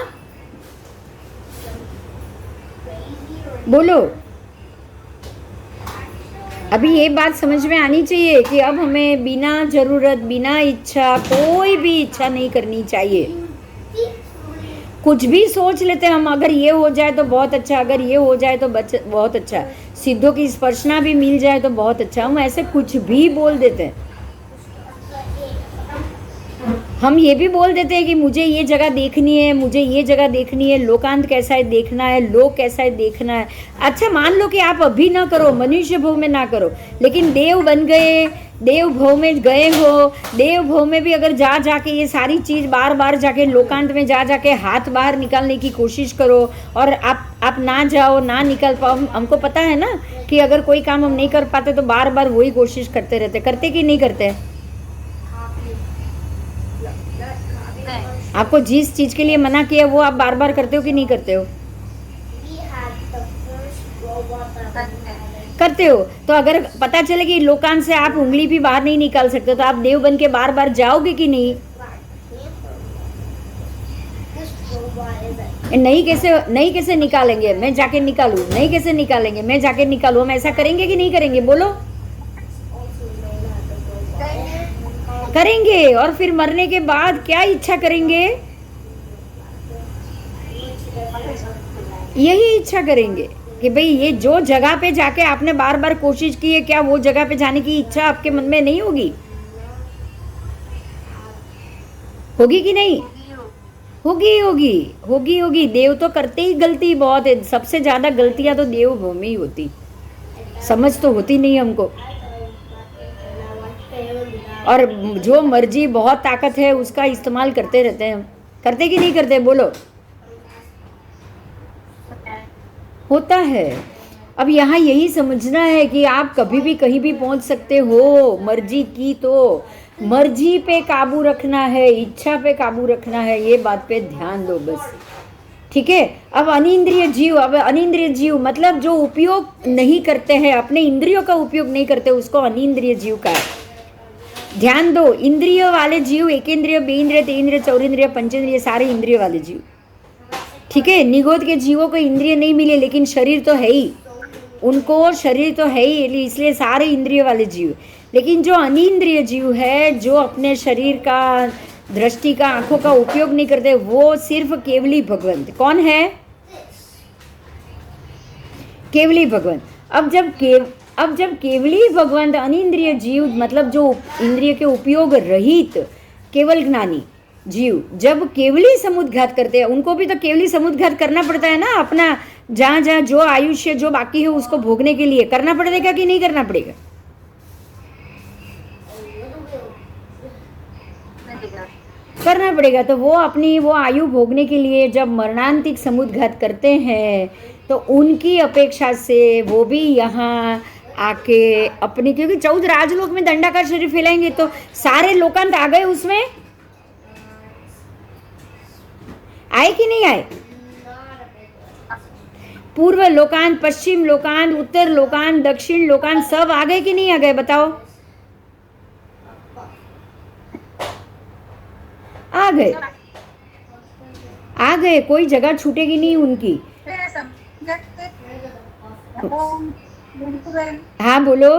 बोलो। अभी ये बात समझ में आनी चाहिए कि अब हमें बिना जरूरत, बिना इच्छा, कोई भी इच्छा नहीं करनी चाहिए। कुछ भी सोच लेते हैं हम, अगर ये हो जाए तो बहुत अच्छा, अगर ये हो जाए तो बहुत अच्छा, सिद्धों की स्पर्शना भी मिल जाए तो बहुत अच्छा, हम ऐसे कुछ भी बोल देते हैं। हम ये भी बोल देते हैं कि मुझे ये जगह देखनी है, मुझे ये जगह देखनी है, लोकांत कैसा है देखना है, लोक कैसा है देखना है। अच्छा, मान लो कि आप अभी ना करो, मनुष्य भव में ना करो, लेकिन देव बन गए, देव भव में गए हो, देव भव में भी अगर जा जाके ये सारी चीज़ बार बार जाके लोकांत में जा जाके हाथ बाहर निकालने की कोशिश करो और आप ना जाओ, ना निकल पाओ। हमको पता है ना कि अगर कोई काम हम नहीं कर पाते तो बार बार वही कोशिश करते रहते। करते कि नहीं करते? आपको जिस चीज़ के लिए मना किया वो आप बार बार करते हो कि नहीं करते हो? करते हो। तो अगर पता चले कि लोकांत से आप उंगली भी बाहर नहीं निकाल सकते तो आप देव बन के बार बार जाओगे कि नहीं? नहीं कैसे निकालेंगे? मैं जाके निकालूं। नहीं कैसे निकालेंगे? मैं जाके निकालूं। हम ऐसा करेंगे कि नहीं करेंगे? बोलो। करेंगे। और फिर मरने के बाद क्या इच्छा करेंगे? यही इच्छा करेंगे कि भाई ये जो जगह पे जाके आपने बार बार कोशिश की है, क्या वो जगह पे जाने की इच्छा आपके मन में नहीं होगी? होगी कि नहीं? होगी होगी होगी होगी होगी। देव तो करते ही गलती बहुत है, सबसे ज्यादा गलतियां तो देव में ही होती, समझ तो होती नहीं हमको। और जो मर्जी, बहुत ताकत है उसका इस्तेमाल करते रहते हैं हम। करते कि नहीं करते बोलो? होता है। अब यहाँ यही समझना है कि आप कभी भी कहीं भी पहुंच सकते हो, मर्जी की तो मर्जी पे काबू रखना है, इच्छा पे काबू रखना है, ये बात पे ध्यान दो बस। ठीक है। अब अनिंद्रिय जीव, अब अनिंद्रिय जीव मतलब जो उपयोग नहीं करते हैं, अपने इंद्रियों का उपयोग नहीं करते, उसको अनिंद्रिय जीव का है। ध्यान दो, इंद्रिय वाले जीव, एक इंद्रिय, बे इंद्रिय, ते इंद्रिय, चौरेंद्रिय, पंचेंद्रिय, सारे इंद्रिय वाले जीव। ठीक है। निगोद के जीवों को इंद्रिय नहीं मिले, लेकिन शरीर तो है ही, उनको शरीर तो है ही, इसलिए सारे इंद्रिय वाले जीव। लेकिन जो अनिंद्रिय जीव है, जो अपने शरीर का, दृष्टि का, आंखों का उपयोग नहीं करते, वो सिर्फ केवली भगवंत। कौन है? केवली भगवंत। अब जब केवली भगवंत, अनिंद्रिय जीव मतलब जो इंद्रिय के उपयोग रहित केवल ज्ञानी जीव जब केवली समुद्घात करते हैं, उनको भी तो केवली समुद्घात करना पड़ता है ना, अपना जहाँ जहाँ जो आयुष्य जो बाकी है उसको भोगने के लिए करना पड़ेगा कि नहीं करना पड़ेगा? करना पड़ेगा। तो वो अपनी वो आयु भोगने के लिए जब मरणांतिक समुद्घात करते हैं, तो उनकी अपेक्षा से वो भी यहाँ आके अपनी, क्योंकि 14 राजलोक में दंडाकार शरीर फैलाएंगे तो सारे लोकांत आ गए, उसमें आए कि नहीं आए? पूर्व लोकांत, पश्चिम लोकांत, उत्तर लोकांत, दक्षिण लोकांत, सब आ गए कि नहीं आ गए? बताओ। आ गए, आ गए, कोई जगह छूटेगी नहीं उनकी। हाँ बोलो।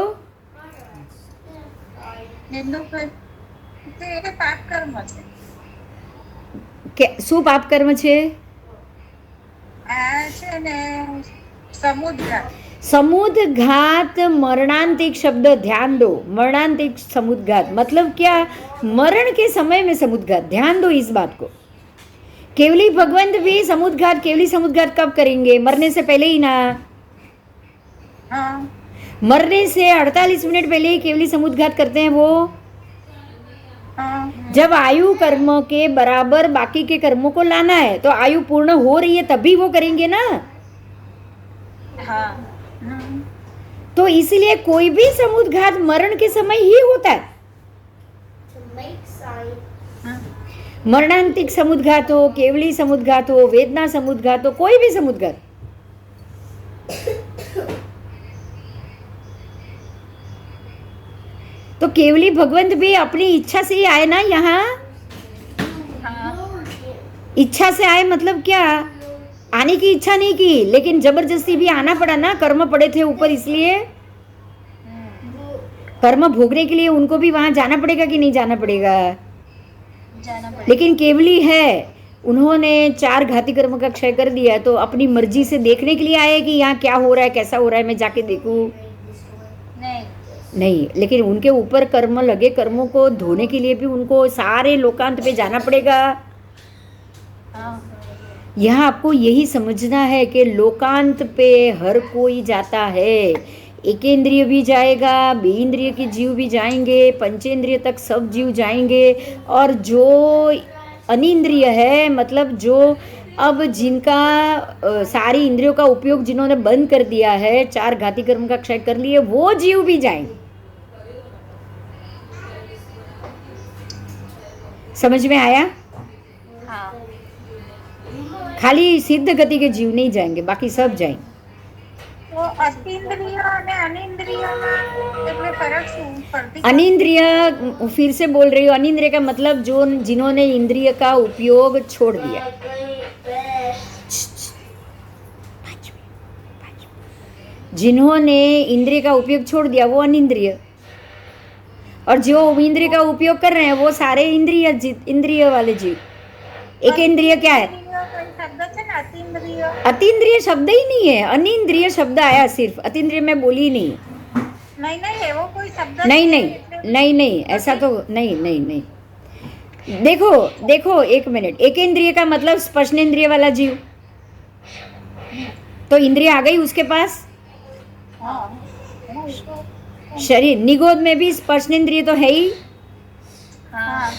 શું પાપ કર્મ છે? समुद्घात मरणांतिक शब्द ध्यान दो। मरणांतिक समुद्घात मतलब क्या? मरण के समय में समुद्घात। ध्यान दो इस बात को। केवली भगवंत भी समुद्घात, केवली समुद्घात कब करेंगे? मरने से पहले ही ना। हाँ। मरने से 48 मिनट पहले ही केवली समुद्घात करते हैं वो। हाँ। जब आयु कर्म के बराबर बाकी के कर्मों को लाना है, तो आयु पूर्ण हो रही है तभी वो करेंगे ना। हाँ। तो इसलिए कोई भी समुद्घात मरण के समय ही होता है। मरणांतिक समुद्घात हो, केवली समुद्घात हो, वेदना समुद्घात हो, कोई भी समुद्घात। तो केवली भगवंत भी अपनी इच्छा से ही आए ना यहाँ। इच्छा से आए मतलब क्या? आने की इच्छा नहीं की, लेकिन जबरदस्ती भी आना पड़ा ना, कर्म पड़े थे ऊपर, इसलिए कर्म भोगने के लिए उनको भी वहां जाना पड़ेगा कि नहीं जाना पड़ेगा? जाना पड़ेगा। लेकिन केवली है, उन्होंने 4 घाती कर्म का क्षय कर दिया, तो अपनी मर्जी से देखने के लिए आए कि यहाँ क्या हो रहा है, कैसा हो रहा है, मैं जाके देखूं? नहीं। लेकिन उनके ऊपर कर्म लगे, कर्मों को धोने के लिए भी उनको सारे लोकांत पे जाना पड़ेगा। यहाँ आपको यही समझना है कि लोकांत पे हर कोई जाता है। एकेंद्रिय भी जाएगा, बे इंद्रिय के जीव भी जाएंगे, पंचेंद्रिय तक सब जीव जाएंगे, और जो अनिंद्रिय है मतलब जो अब जिनका सारी इंद्रियों का उपयोग जिन्होंने बंद कर दिया है, 4 घाती कर्म का क्षय कर लिए, वो जीव भी जाएंगे। समझ में आया? हाँ। खाली सिद्ध गति के जीव नहीं जाएंगे, बाकी सब जाएंगे। तो अतीन्द्रिय અને અનિંદ્રિયમાં એટલે ફરક શું પડતી? अनिंद्रिय, फिर से बोल रही हूँ, अनिंद्रिय का मतलब जो जिन्होंने इंद्रिय का उपयोग छोड़ दिया। जिन्होंने इंद्रिय का उपयोग छोड़ दिया वो अनिंद्रिय, और जो इंद्रिय का उपयोग कर रहे हैं वो सारे इंद्रिय वाले जीव। एक इंद्रिय क्या है? अतीन्द्रिय शब्द ही नहीं है, अनिंद्रिय शब्द आया सिर्फ, अतीन्द्रिय में बोली नहीं। नहीं, वो कोई शब्द नहीं, ऐसा तो नहीं। देखो देखो, एक मिनट, एक इंद्रिय का मतलब स्पर्शनेन्द्रिय वाला जीव, तो इंद्रिय आ गई उसके पास। शरीर निगोद में भी स्पर्शनेन्द्रिय तो है ही। हाँ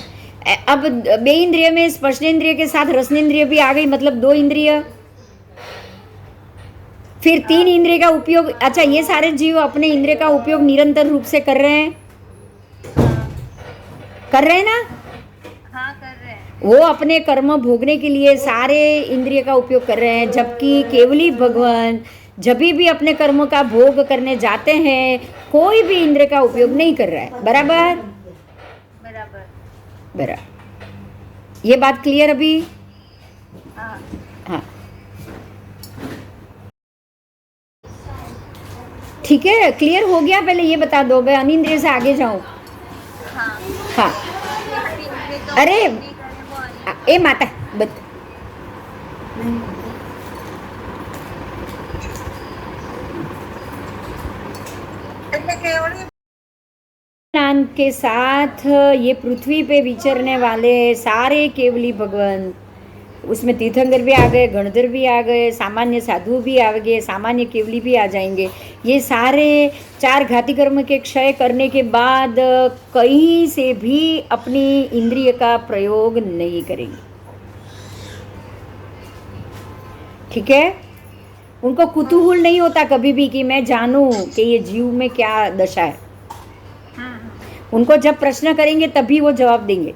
अब बे इंद्रिय में स्पर्शनेन्द्रिय के साथ रसनेन्द्रिय भी आ गई, मतलब 2 इंद्रिय। फिर 3 इंद्रिय का उपयोग। अच्छा, ये सारे जीव अपने इंद्रिय का उपयोग निरंतर रूप से कर रहे हैं, कर रहे हैं ना। हाँ कर रहे हैं। वो अपने कर्म भोगने के लिए सारे इंद्रिय का उपयोग कर रहे हैं, जबकि केवली भगवान जब भी अपने कर्मों का भोग करने जाते हैं कोई भी इंद्रिय का उपयोग नहीं कर रहा है। बराबर बराबर। बराबर। ये बात क्लियर अभी? हाँ हाँ ठीक है, क्लियर हो गया। पहले ये बता दो, मैं अनिंद्रिय से आगे जाऊं। हाँ हाँ अरे ए माता बत ज्ञान के साथ ये पृथ्वी पे विचरने वाले सारे केवली भगवान, उसमें तीर्थंकर भी आ गए, गणधर भी आ गए, सामान्य साधु भी आ गए, सामान्य केवली भी आ जाएंगे। ये सारे 4 घाती कर्म के क्षय करने के बाद कहीं से भी अपनी इंद्रिय का प्रयोग नहीं करेंगे। ठीक है, उनको कुतूहल नहीं होता कभी भी कि मैं जानूं कि ये जीव में क्या दशा है। उनको जब प्रश्न करेंगे तभी वो जवाब देंगे।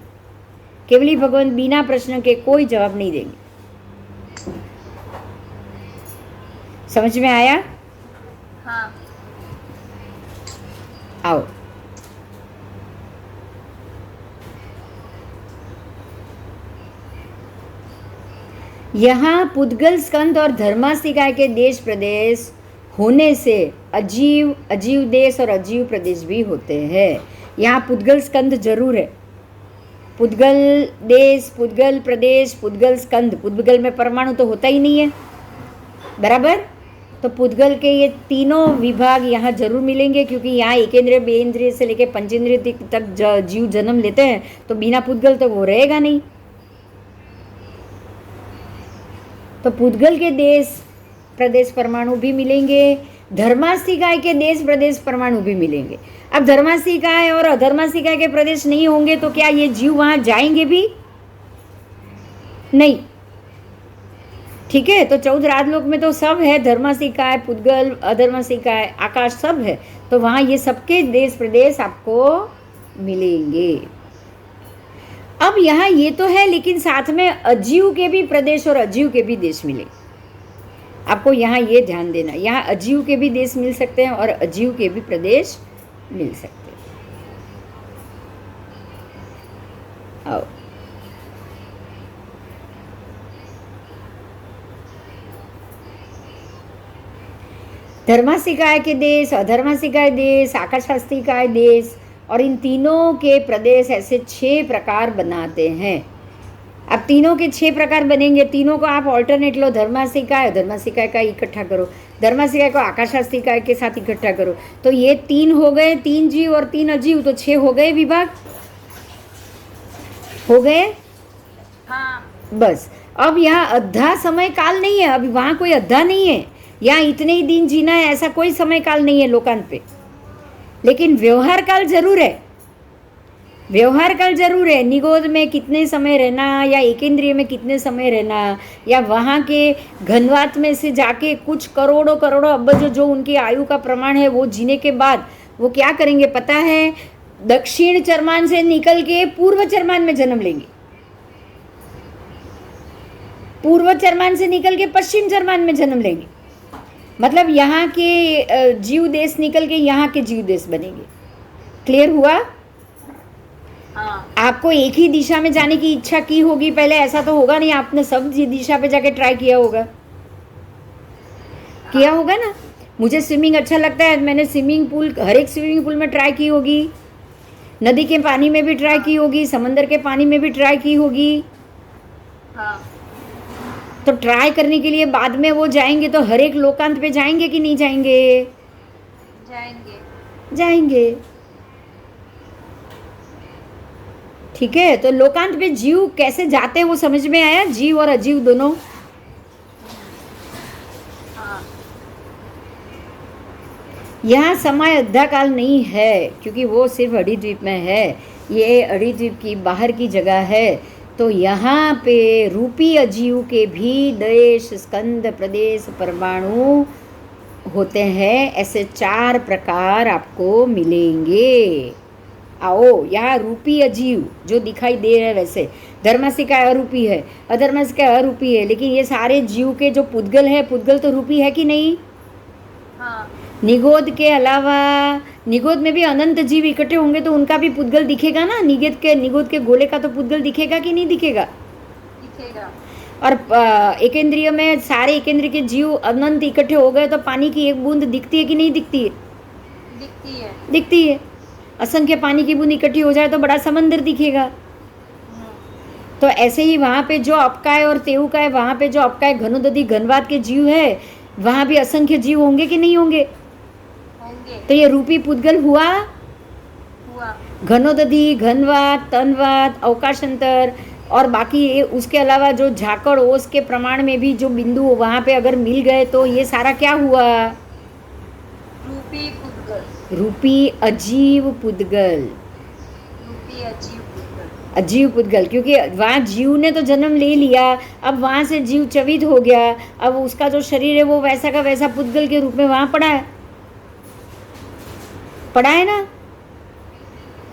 केवली भगवान बिना प्रश्न के कोई जवाब नहीं देंगे। समझ में आया? हाँ आओ। यहाँ पुद्गल स्कंद और धर्मास्तिका के देश प्रदेश होने से अजीव अजीव देश और अजीव प्रदेश भी होते हैं। यहाँ पुद्गल स्कंद जरूर है। पुद्गल देश, पुद्गल प्रदेश, पुद्गल स्कंद। पुद्गल में परमाणु तो होता ही नहीं है, बराबर। तो पुद्गल के ये तीनों विभाग यहाँ जरूर मिलेंगे, क्योंकि यहाँ एकेंद्रिय, बेइंद्रिय से लेकर पंचेंद्रिय तक जीव जन्म लेते हैं, तो बिना पुद्गल तो वो रहेगा नहीं। तो पुद्गल के देश प्रदेश परमाणु भी मिलेंगे, धर्मास्तिकाय के देश प्रदेश परमाणु भी मिलेंगे। अब धर्मास्तिकाय और अधर्मास्तिकाय के प्रदेश नहीं होंगे तो क्या ये जीव वहां जाएंगे भी नहीं? ठीक है, तो 14 राजलोक में तो सब है, धर्मास्तिकाय, पुद्गल, अधर्मास्तिकाय, आकाश सब है, तो वहां ये सबके देश प्रदेश आपको मिलेंगे। अब यहाँ ये तो है, लेकिन साथ में अजीव के भी प्रदेश और अजीव के भी देश मिले। आपको यहाँ ये ध्यान देना, यहाँ अजीव के भी देश मिल सकते हैं और अजीव के भी प्रदेश मिल सकते हैं। आओ। धर्मास्तिकाय के देश, अधर्मास्तिकाय देश, आकाशास्तिकाय देश, और इन तीनों के प्रदेश ऐसे 6 प्रकार बनाते हैं। अब तीनों के 6 प्रकार बनेंगे, तीनों को आप ऑल्टरनेट लो, धर्मास्तिकाय अधर्मास्तिकाय का इकट्ठा करो, धर्मास्तिकाय को आकाशास्तिकाय के साथ इकट्ठा करो, तो ये 3 हो गए, 3 जीव और 3 अजीव, तो 6 हो गए विभाग, हो गए। हाँ बस अब यहाँ अद्धा समय काल नहीं है, अभी वहाँ कोई अद्धा नहीं है, यहाँ इतने ही दिन जीना है ऐसा कोई समय काल नहीं है लोकांत पे, लेकिन व्यवहार काल जरूर है। व्यवहार काल जरूर है, निगोद में कितने समय रहना, या एकेंद्रिय में कितने समय रहना, या वहाँ के घनवात में से जाके कुछ करोड़ों करोड़ों अब्ज जो उनकी आयु का प्रमाण है वो जीने के बाद वो क्या करेंगे पता है? दक्षिण चरमान से निकल के पूर्व चरमान में जन्म लेंगे, पूर्व चरमान से निकल के पश्चिम चरमान में जन्म लेंगे, मतलब यहाँ के जीव देश निकल के यहाँ के जीव देश बनेंगे। क्लियर हुआ? हाँ आपको एक ही दिशा में जाने की इच्छा की होगी पहले, ऐसा तो होगा नहीं, आपने सब दिशा पे जाके ट्राई किया होगा, किया होगा ना। मुझे स्विमिंग अच्छा लगता है, मैंने स्विमिंग पूल, हर एक स्विमिंग पूल में ट्राई की होगी, नदी के पानी में भी ट्राई की होगी, समंदर के पानी में भी ट्राई की होगी। हाँ तो ट्राई करने के लिए बाद में वो जाएंगे तो हर एक लोकांत पे जाएंगे कि नहीं जाएंगे? जाएंगे। जाएंगे। ठीक है, तो लोकांत पे जीव कैसे जाते हैं वो समझ में आया, जीव और अजीव दोनों। हाँ यहाँ समय अद्धा काल नहीं है क्योंकि वो सिर्फ अड़ीद्वीप में है, ये अड़ीद्वीप की बाहर की जगह है। तो यहाँ पे रूपी अजीव के भी देश, स्कंद, प्रदेश, परमाणु होते हैं। ऐसे 4 प्रकार आपको मिलेंगे। आओ, यहाँ रूपी अजीव जो दिखाई दे रहे हैं, वैसे धर्मासिका अरूपी है, अधर्मासिका अरूपी है, लेकिन ये सारे जीव के जो पुद्गल है, पुद्गल तो रूपी है कि नहीं। हाँ निगोद के अलावा, निगोद में भी अनंत जीव इकट्ठे होंगे तो उनका भी पुद्गल दिखेगा ना। निगोद के गोले का तो पुद्गल दिखेगा कि नहीं दिखेगा। दिखेगा। और एकेंद्रिय में सारे एकेंद्रिय के जीव अनंत इकट्ठे हो गए तो पानी की एक बूंद दिखती है कि नहीं दिखती है। दिखती है। दिखती है। असंख्य पानी की बूंद इकट्ठी हो जाए तो बड़ा समंदर दिखेगा। तो ऐसे ही वहाँ पे जो अपकाय और तेउकाय, वहाँ पे जो अपकाय घनोदधि घनवात के जीव है, वहाँ भी असंख्य जीव होंगे कि नहीं होंगे। होंगे। तो ये रूपी पुद्गल हुआ। घनोदधि, घनवात, तनवात, अवकाशांतर और बाकी उसके अलावा जो झाकड़ ओस के प्रमाण में भी जो बिंदु वहाँ पे अगर मिल गए तो ये सारा क्या हुआ। रूपी पुद्गल। रूपी अजीव पुद्गल। रूपी अजीव पुद्गल। अजीव पुद्गल, क्योंकि वहाँ जीव ने तो जन्म ले लिया, अब वहाँ से जीव चवित हो गया, अब उसका जो शरीर है वो वैसा का वैसा पुद्गल के रूप में वहाँ पड़ा है। पड़ा है ना।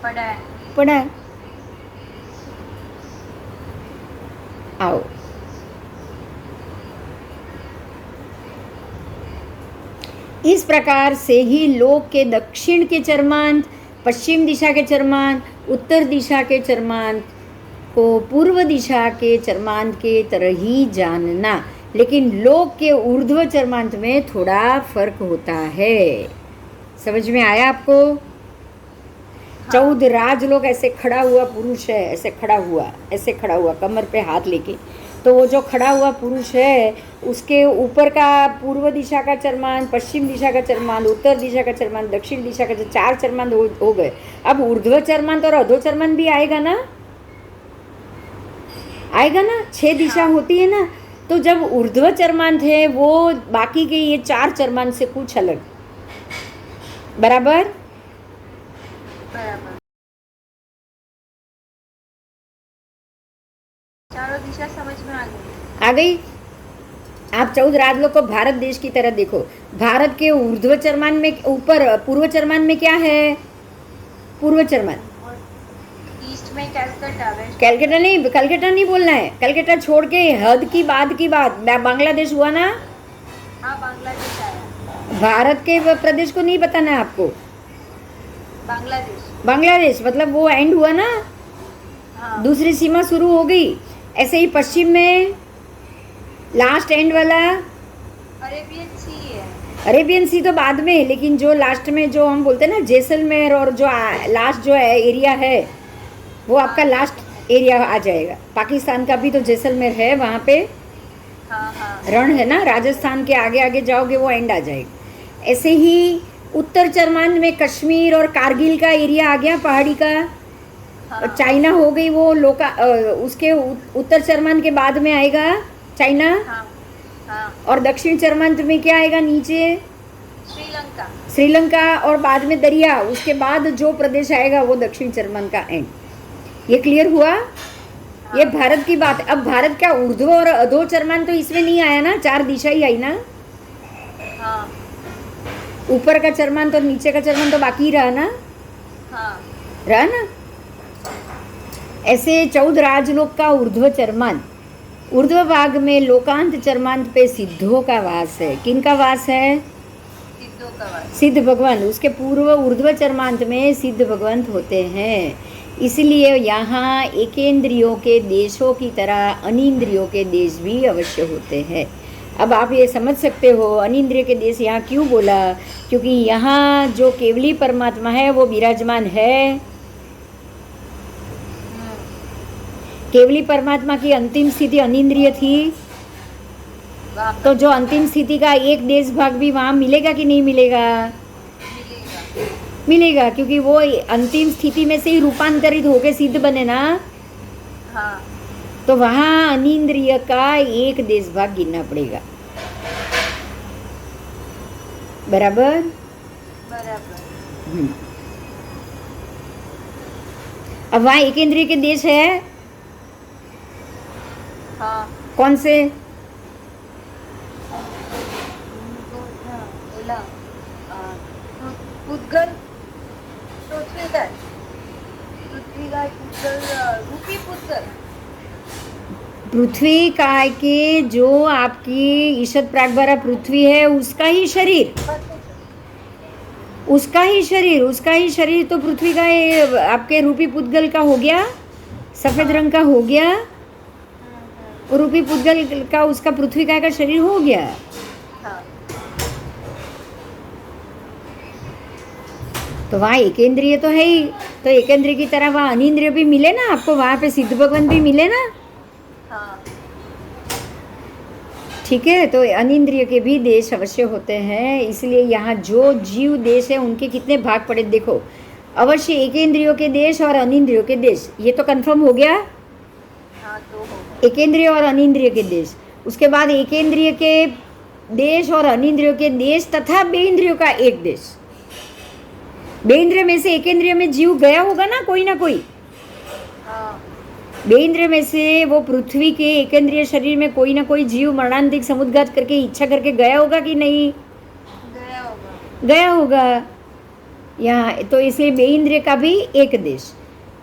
पड़ा है। पड़ा है। आओ, इस प्रकार से ही लोक के दक्षिण के चरमांत, पश्चिम दिशा के चरमांत, उत्तर दिशा के चरमांत को पूर्व दिशा के चरमांत के तरह ही जानना, लेकिन लोक के ऊर्ध्व चरमांत में थोड़ा फर्क होता है। समझ में आया आपको। 14 राजलोक ऐसे खड़ा हुआ पुरुष है, ऐसे खड़ा हुआ, ऐसे खड़ा हुआ कमर पे हाथ लेके, तो वो जो खड़ा हुआ पुरुष है उसके ऊपर का पूर्व दिशा का चरमांत, पश्चिम दिशा का चरमांत, उत्तर दिशा का चरमांत, दक्षिण दिशा का, 4 चरमांत हो गए। अब ऊर्ध्व चरमांत और अधो चरमांत भी आएगा ना, आएगा ना। 6 दिशा होती है ना, तो जब ऊर्ध्व चरमांत है वो बाकी के ये 4 चरमांत से कुछ अलग। बराबर। बराबर। चारों दिशा समझ में आ गई। आ गई। आप 14 राजलोक को भारत देश की तरह देखो। भारत के ऊर्ध्व चरमान में, ऊपर पूर्व चरमान में क्या है। पूर्व चरमान। ईस्ट में कैलकाटा, वेस्ट कैलकाटा नहीं, कलकत्ता नहीं बोलना है। कलकत्ता छोड़ के हद की बात बांग्लादेश हुआ ना। हाँ बांग्लादेश आया। भारत के प्रदेश को नहीं बताना है आपको। बांग्लादेश। बांग्लादेश मतलब वो एंड हुआ ना। हाँ। दूसरी सीमा शुरू हो गई। ऐसे ही पश्चिम में लास्ट एंड वाला अरेबियन सी है। अरेबियन सी तो बाद में, लेकिन जो लास्ट में जो हम बोलते हैं ना जैसलमेर, और जो लास्ट जो है एरिया है वो आपका लास्ट एरिया आ जाएगा। पाकिस्तान का भी तो जैसलमेर है, वहाँ पे हाँ हाँ रण है ना। राजस्थान के आगे आगे जाओगे वो एंड आ जाएगा। ऐसे ही उत्तर चरमांत में कश्मीर और कारगिल का एरिया आ गया, पहाड़ी का। हाँ। चाइना हो गई वो उसके उत्तर चरमांत के बाद में आएगा चाइना। हाँ हाँ। और दक्षिण चरमांत में क्या आएगा नीचे। श्रीलंका। श्रीलंका और बाद में दरिया, उसके बाद जो प्रदेश आएगा वो दक्षिण चरमांत का एंड। ये क्लियर हुआ। हाँ। ये भारत की बात है। अब भारत का ऊर्ध्व और अधो चरमांत तो इसमें नहीं आया ना, 4 दिशा ही आई ना। हाँ ऊपर का चरमांत और नीचे का चरमांत तो बाकी ही रहा ना। हाँ। रहा ना। ऐसे 14 राजलोक का ऊर्ध्व चरमांत, ऊर्ध्व भाग में लोकांत चरमांत पे सिद्धों का वास है। किन का वास है। सिद्धों का वास। सिद्ध भगवान। उसके पूर्व ऊर्ध्व चरमांत में सिद्ध भगवंत होते हैं। इसलिए यहाँ एकेंद्रियों के देशों की तरह अनिंद्रियों के देश भी अवश्य होते हैं। अब आप ये समझ सकते हो अनिंद्रिय के देश यहाँ क्यों बोला, क्योंकि यहाँ जो केवली परमात्मा है वो विराजमान है। केवली परमात्मा की अंतिम स्थिति अनिंद्रिय थी, तो जो अंतिम स्थिति का एक देश भाग भी वहाँ मिलेगा कि नहीं मिलेगा। मिलेगा। मिलेगा, क्योंकि वो अंतिम स्थिति में से ही रूपांतरित होके सिद्ध बने ना, हाँ तो वहाँ अनिंद्रिय का एक देश भाग गिनना पड़ेगा। बराबर। बराबर। अब वहाँ एकेंद्रिय के देश है, हाँ कौन से? बोला पुद्गल, पृथ्वीगाय, पृथ्वीगाय पुद्गल, रूपी पुद्गल। पृथ्वी काय के जो आपकी ईशत प्रागभारा पृथ्वी है, उसका ही शरीर, उसका ही शरीर, उसका ही शरीर तो पृथ्वी का आपके रूपी पुद्गल का हो गया, सफेद रंग का हो गया, और रूपी पुद्गल का उसका पृथ्वी काय का शरीर हो गया। हाँ। तो वहाँ एकेंद्रिय तो है ही, तो एकेंद्रिय की तरह वहाँ अनिंद्रिय भी मिले ना आपको, वहाँ पे सिद्ध भगवान भी मिले ना। हाँ। ठीक है, तो अनिंद्रिय के भी देश अवश्य होते हैं, इसलिए यहाँ जो जीव देश है उनके कितने भाग पड़े देखो। अवश्य एकेंद्रियों के देश और अनिंद्रियों के देश, ये तो कंफर्म हो गया। हाँ, तो हो गया। एकेंद्रिय और अनिंद्रिय के देश, उसके बाद एकेंद्रिय के देश और अनिंद्रियों के देश तथा बेइंद्रियों का एक देश। बेइंद्रिय में से एकेंद्रिय में जीव गया होगा ना कोई ना कोई। हाँ। बेइंद्रिय में से वो पृथ्वी के एकेंद्रिय शरीर में कोई ना कोई जीव मरणांतिक समुद्घात करके इच्छा करके गया होगा कि नहीं? गया होगा। गया होगा। यहाँ तो इसलिए बेइंद्रिय का भी एक देश,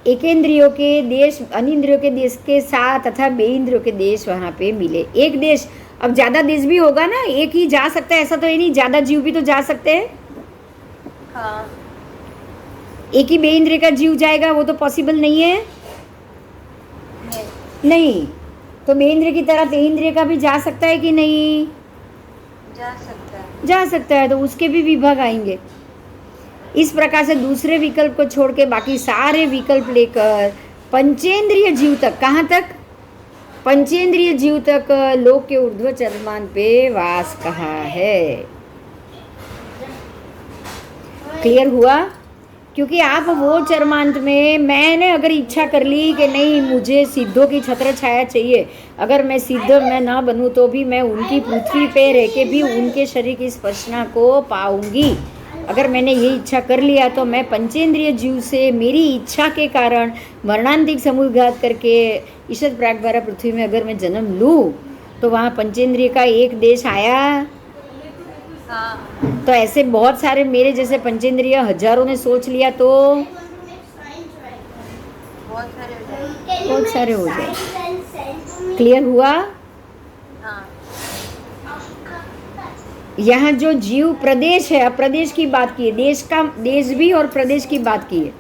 एकेंद्रियों के देश अनिंद्रियों के देश के साथ तथा बेइंद्रियों के देश वहाँ पे मिले एक देश। अब ज़्यादा देश भी होगा ना, एक ही जा सकता है ऐसा तो ये नहीं, ज़्यादा जीव भी तो जा सकते हैं। हाँ। एक ही बेइंद्रिय का जीव जाएगा वो तो पॉसिबल नहीं है। नहीं, तो बेइंद्रिय की तरह तेइंद्रिय का भी जा सकता है कि नहीं? जा सकता है। जा सकता है, तो उसके भी विभाग आएंगे। इस प्रकार से दूसरे विकल्प को छोड़ के बाकी सारे विकल्प लेकर पंचेंद्रिय जीव तक, कहाँ तक? पंचेंद्रिय जीव तक लोक के ऊर्ध्व चरमान पे वास कहाँ है। क्लियर हुआ? क्योंकि आप वो चरमांत में, मैंने अगर इच्छा कर ली कि नहीं मुझे सिद्धों की छत्र छाया चाहिए, अगर मैं सिद्ध मैं ना बनूं तो भी मैं उनकी पृथ्वी पे रह के भी उनके शरीर की स्पर्शना को पाऊंगी, अगर मैंने ये इच्छा कर लिया तो मैं पंचेंद्रिय जीव से मेरी इच्छा के कारण मरणांतिक समुद्घात करके ईशत प्रागभारा पृथ्वी में अगर मैं जन्म लूँ तो वहाँ पंचेंद्रिय का एक देश आया। हाँ। तो ऐसे बहुत सारे मेरे जैसे पंचेंद्रिय हजारों ने सोच लिया तो बहुत सारे हो जाए। क्लियर हुआ? हाँ। यहाँ जो जीव प्रदेश है, अब प्रदेश की बात की है, देश का देश भी और प्रदेश की बात की है।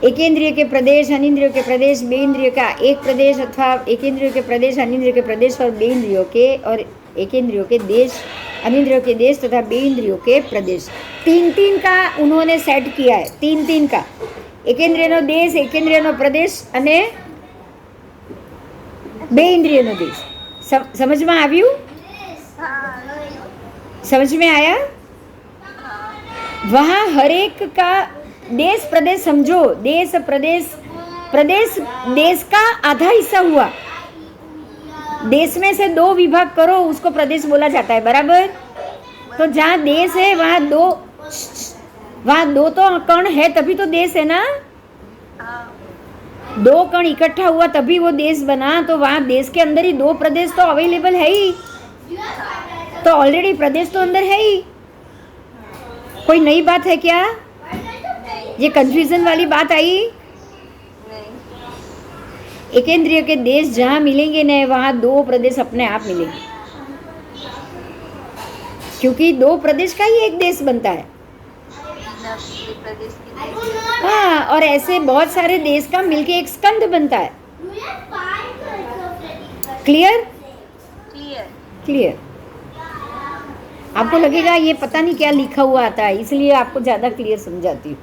एकेंद्रिय के प्रदेश, अनिंद्रियों के प्रदेश, बेइंद्रिय का एक प्रदेश अथवा एकेंद्रियों के प्रदेश, अनिंद्रियों के प्रदेश और बेइंद्रियों के और एकेंद्रियों के देश, अनिंद्रियों के देश तथा बेइंद्रियों के प्रदेश, तीन तीन का उन्होंने सेट किया है। तीन तीन का, एकेंद्रियनो देश, एकेंद्रियनो प्रदेश અને बेइंद्रियनो देश। समझ में આવ્યું? समझ में आया? वहाँ हर एक का देश प्रदेश समझो, देश प्रदेश, प्रदेश देश का आधा हिस्सा हुआ। देश में से दो विभाग करो उसको प्रदेश बोला जाता है, बराबर? तो जहाँ देश है वहाँ दो तो कण है तभी तो देश है ना। दो कण इकट्ठा हुआ तभी वो देश बना, तो वहाँ देश के अंदर ही दो प्रदेश तो अवेलेबल है ही, तो ऑलरेडी प्रदेश तो अंदर है ही। कोई नई बात है क्या? ये कंफ्यूजन वाली बात आई? एकेंद्रिय के देश जहाँ मिलेंगे न वहाँ दो प्रदेश अपने आप मिलेंगे, क्योंकि दो प्रदेश का ही एक देश बनता है। हाँ, और ऐसे बहुत सारे देश का मिलके एक स्कंद बनता है। क्लियर? क्लियर। आपको लगेगा ये पता नहीं क्या लिखा हुआ आता है, इसलिए आपको ज़्यादा क्लियर समझाती हूँ।